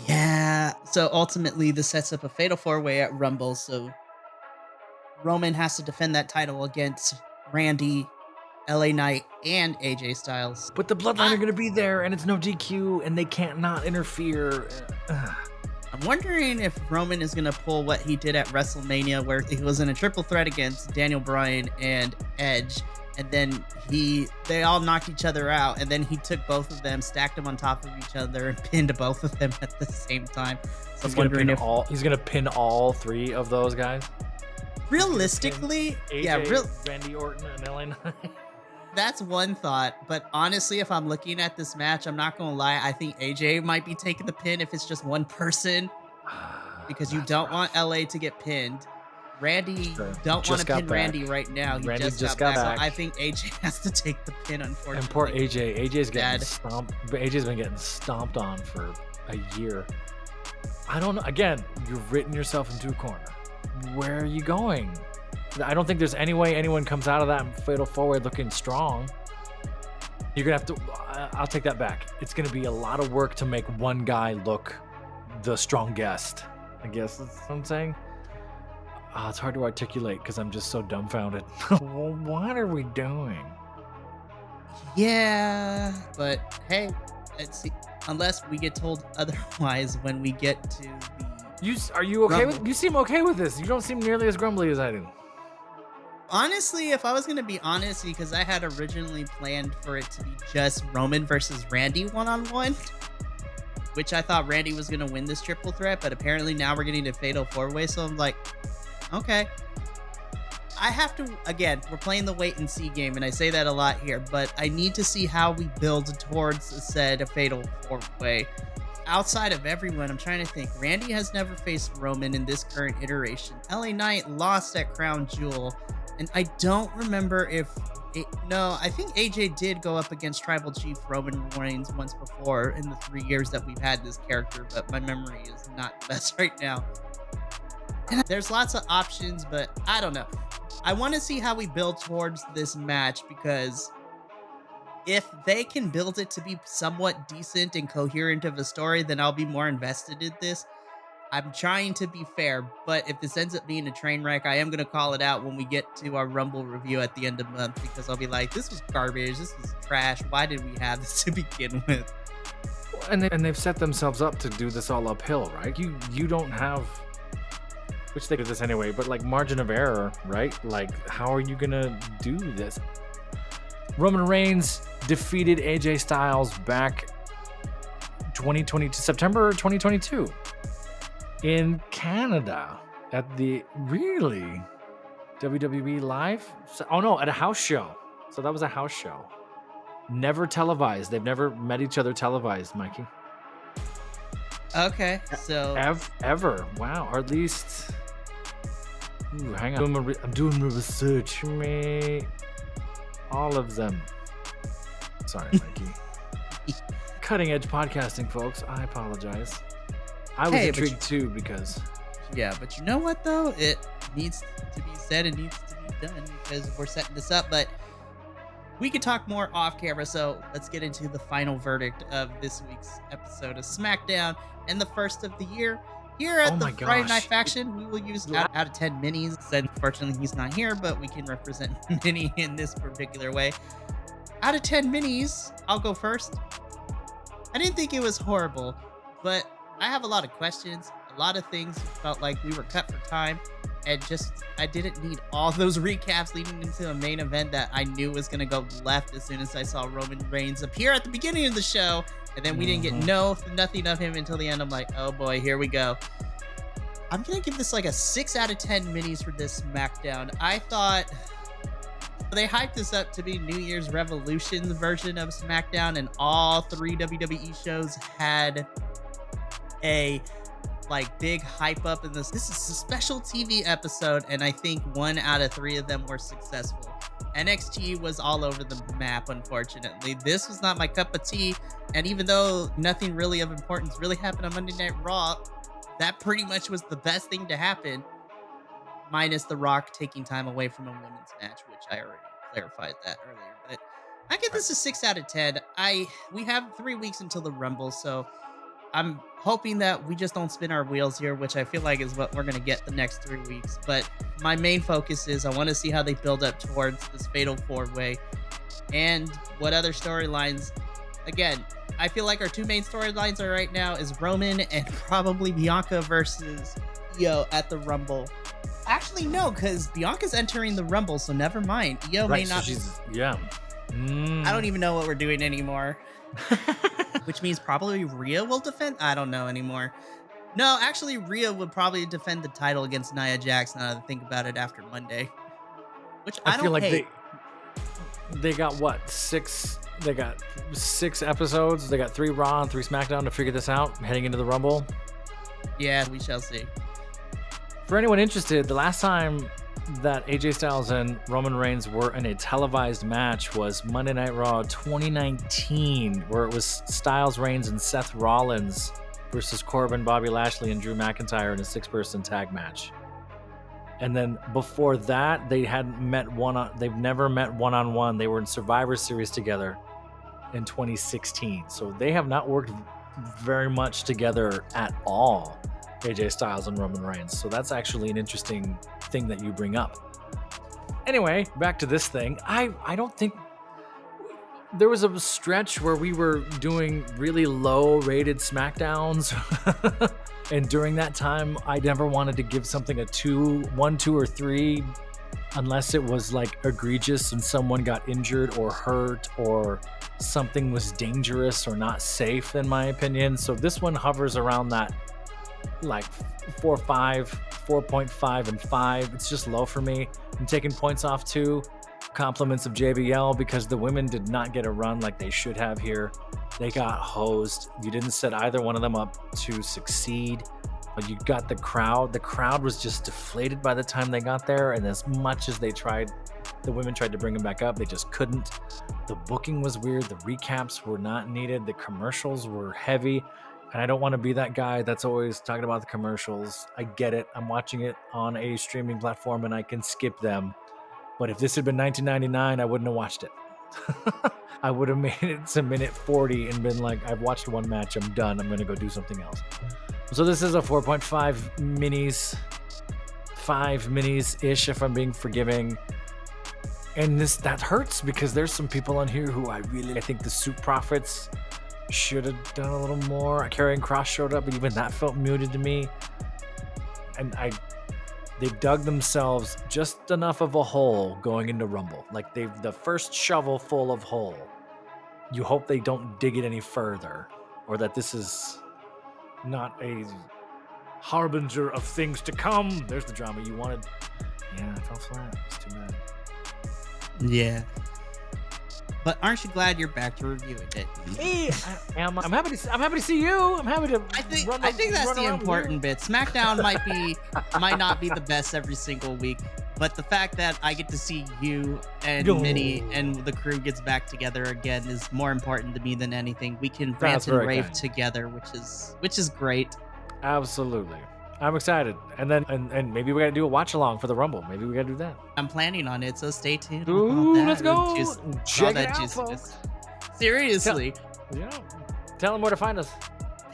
Yeah. So ultimately this sets up a fatal 4-way at Rumble. So Roman has to defend that title against Randy, LA Knight, and AJ Styles. But the bloodline are going to be there, and it's no DQ, and they can't not interfere. I'm wondering if Roman is going to pull what he did at WrestleMania, where he was in a triple threat against Daniel Bryan and Edge, and then they all knocked each other out, and then he took both of them, stacked them on top of each other, and pinned both of them at the same time. So he's going to pin all 3 of those guys. Realistically, AJ, Randy Orton, and LA Knight. That's one thought, but honestly, if I'm looking at this match, I'm not gonna lie, I think AJ might be taking the pin if it's just one person, because you don't want LA to get pinned. Randy don't want to pin back. Randy right now. He Randy just got back. So I think AJ has to take the pin, unfortunately. And poor AJ. AJ's getting stomped. AJ's been getting stomped on for a year. I don't know. Again, you've written yourself into a corner. Where are you going? I don't think there's any way anyone comes out of that fatal 4-way looking strong. You're going to have to... I'll take that back. It's going to be a lot of work to make one guy look the strongest. I guess that's what I'm saying. It's hard to articulate because I'm just so dumbfounded. Well, what are we doing? Yeah, but hey, let's see. Unless we get told otherwise when we get to the... Are you okay Rumble. You seem okay with this. You don't seem nearly as grumbly as I do. Honestly, if I was going to be honest, because I had originally planned for it to be just Roman versus Randy one-on-one, which I thought Randy was going to win this triple threat, but apparently now we're getting a fatal 4-way, so I'm like, okay. I have to, again, we're playing the wait and see game, and I say that a lot here, but I need to see how we build towards said fatal 4-way. Outside of everyone, I'm trying to think. Randy has never faced Roman in this current iteration. LA Knight lost at Crown Jewel, and I don't remember if... I think AJ did go up against Tribal Chief Roman Reigns once before in the 3 years that we've had this character, but my memory is not the best right now. And there's lots of options, but I don't know. I want to see how we build towards this match, because if they can build it to be somewhat decent and coherent of a story, then I'll be more invested in this. I'm trying to be fair, but if this ends up being a train wreck, I am going to call it out when we get to our Rumble review at the end of the month, because I'll be like, this was garbage, this was trash, why did we have this to begin with? And they've set themselves up to do this all uphill, right? You don't have, which they do this anyway, but like margin of error, right? Like, how are you going to do this? Roman Reigns defeated AJ Styles back September 2022 in Canada at the WWE Live? At a house show. So that was a house show. Never televised. They've never met each other televised, Mikey. Okay, so... Ever. Wow. Or at least... Ooh, hang on. I'm doing my research. All of them. Sorry, Mikey. Cutting edge podcasting, folks. I apologize. I was intrigued too, because... Yeah, but you know what, though? It needs to be said, it needs to be done, because we're setting this up, but we could talk more off camera, so let's get into the final verdict of this week's episode of SmackDown, and the first of the year. Here at the Friday Night Faction, we will use out of 10 minis. Unfortunately, he's not here, but we can represent mini in this particular way. Out of 10 minis, I'll go first. I didn't think it was horrible, but I have a lot of questions, a lot of things felt like we were cut for time. and I didn't need all those recaps leading into a main event that I knew was gonna go left as soon as I saw Roman Reigns appear at the beginning of the show, and then we didn't get nothing of him until the end. I'm like, oh boy, here we go. I'm gonna give this like a 6 out of 10 minis for this SmackDown. I thought they hyped this up to be New Year's Revolution's version of SmackDown, and all 3 WWE shows had a like big hype up in this. This is a special TV episode, and I think 1 out of 3 of them were successful. NXT was all over the map, unfortunately. This was not my cup of tea, and even though nothing really of importance really happened on Monday Night Raw, that pretty much was the best thing to happen, minus The Rock taking time away from a women's match, which I already clarified that earlier. But I give this a 6 out of 10. We have 3 weeks until the Rumble, so I'm hoping that we just don't spin our wheels here, which I feel like is what we're going to get the next 3 weeks. But my main focus is I want to see how they build up towards this fatal 4-way and what other storylines. Again, I feel like our 2 main storylines are right now is Roman and probably Bianca versus Io at the Rumble. Actually, no, because Bianca's entering the Rumble, so never mind. Io may not. So yeah. I don't even know what we're doing anymore. Which means probably Rhea will defend? I don't know anymore. No, actually, Rhea would probably defend the title against Nia Jax now that I think about it after Monday. Which I don't feel like hate. they got what? 6? They got 6 episodes. They got 3 Raw and 3 SmackDown to figure this out heading into the Rumble. Yeah, we shall see. For anyone interested, the last time that AJ Styles and Roman Reigns were in a televised match was Monday Night Raw 2019, where it was Styles, Reigns, and Seth Rollins versus Corbin, Bobby Lashley, and Drew McIntyre in a 6-person tag match. And then before that, they've never met one-on-one. They were in Survivor Series together in 2016. So they have not worked very much together at all, AJ Styles and Roman Reigns. So that's actually an interesting thing that you bring up. Anyway, back to this thing. I don't think there was a stretch where we were doing really low rated SmackDowns. And during that time, I never wanted to give something a 1, 2, or 3 unless it was like egregious and someone got injured or hurt or something was dangerous or not safe, in my opinion. So this one hovers around that like 4, 5, 4.5, and 5. It's just low for me. I'm taking points off too. Compliments of JBL because the women did not get a run like they should have here. They got hosed. You didn't set either one of them up to succeed. You got the crowd. The crowd was just deflated by the time they got there. And as much as the women tried to bring them back up, they just couldn't. The booking was weird. The recaps were not needed. The commercials were heavy. And I don't want to be that guy that's always talking about the commercials. I get it. I'm watching it on a streaming platform and I can skip them. But if this had been 1999, I wouldn't have watched it. I would have made it to minute 40 and been like, I've watched one match, I'm done, I'm going to go do something else. So this is a 4.5 minis, 5 minis-ish if I'm being forgiving. And that hurts because there's some people on here who I think the Soup Profits should have done a little more. Karrion Kross showed up, but even that felt muted to me. And they dug themselves just enough of a hole going into Rumble. Like the first shovel full of hole. You hope they don't dig it any further, or that this is not a harbinger of things to come. There's the drama you wanted. Yeah, it fell flat. It's too bad. Yeah. But aren't you glad you're back to reviewing it? Hey, I'm happy to see you. I'm happy to. I think that's the important bit. SmackDown might not be the best every single week, but the fact that I get to see you and Minnie and the crew gets back together again is more important to me than anything. We can rant and rave together, which is great. Absolutely. I'm excited. And then and maybe we got to do a watch along for the Rumble. Maybe we got to do that. I'm planning on it, so stay tuned. Ooh, let's go. Check it out, folks. Seriously. Tell them where to find us.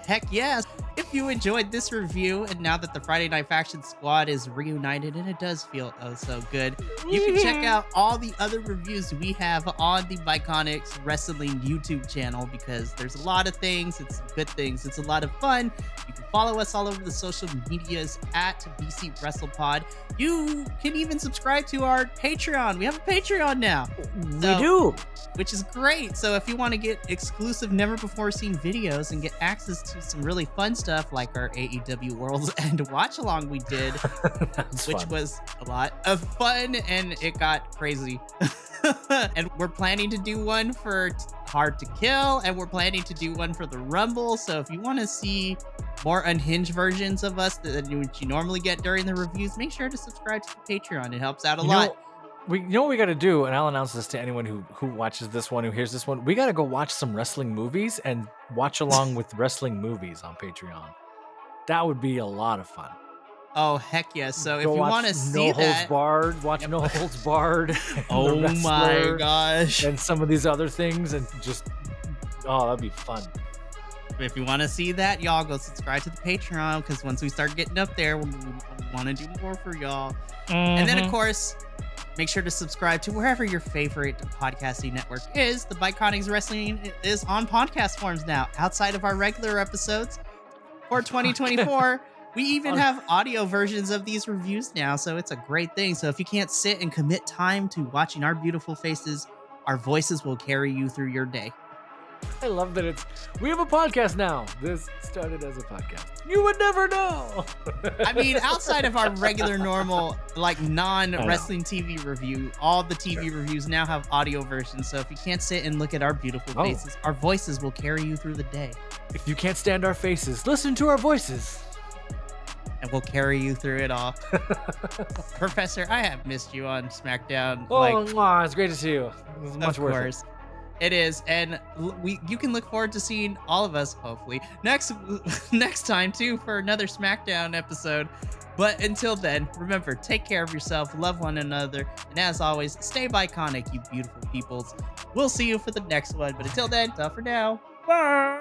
Heck yes. If if you enjoyed this review, and now that the Friday Night Faction squad is reunited, and it does feel oh so good, you can check out all the other reviews we have on the Viconics Wrestling YouTube channel, because there's a lot of things. It's good things. It's a lot of fun. You can follow us all over the social medias at BC WrestlePod. You can even subscribe to our Patreon. We have a Patreon now. We do. Which is great. So if you want to get exclusive, never before seen videos and get access to some really fun stuff like our AEW Worlds and watch along we did, which was a lot of fun and it got crazy. And we're planning to do one for Hard to Kill, and we're planning to do one for the Rumble. So if you want to see more unhinged versions of us than you normally get during the reviews, make sure to subscribe to the Patreon. It helps out a lot. You know what we got to do, and I'll announce this to anyone who watches this one, who hears this one. We got to go watch some wrestling movies and watch along with wrestling movies on Patreon. That would be a lot of fun. Oh, heck yes. So if you want to see No Holds Barred, watch No Holds Barred. Oh my gosh. And some of these other things, and just, oh, that'd be fun. If you want to see that, y'all go subscribe to the Patreon, because once we start getting up there, we want to do more for y'all. And then, of course, make sure to subscribe to wherever your favorite podcasting network is. The Viconics Wrestling is on podcast forms now, outside of our regular episodes. For 2024, we even have audio versions of these reviews now, so it's a great thing. So if you can't sit and commit time to watching our beautiful faces, our voices will carry you through your day. I love that we have a podcast now. This started as a podcast. You would never know. I mean, outside of our regular, normal, like non-wrestling TV review, all the TV reviews now have audio versions. So if you can't sit and look at our beautiful faces, our voices will carry you through the day. If you can't stand our faces, listen to our voices. And we'll carry you through it all. Professor, I have missed you on Smackdown. Oh, it's great to see you. It was much worth it. It is, and you can look forward to seeing all of us, hopefully, next time, too, for another Smackdown episode. But until then, remember, take care of yourself, love one another, and as always, stay Viconic, you beautiful peoples. We'll see you for the next one, but until then, for now, bye!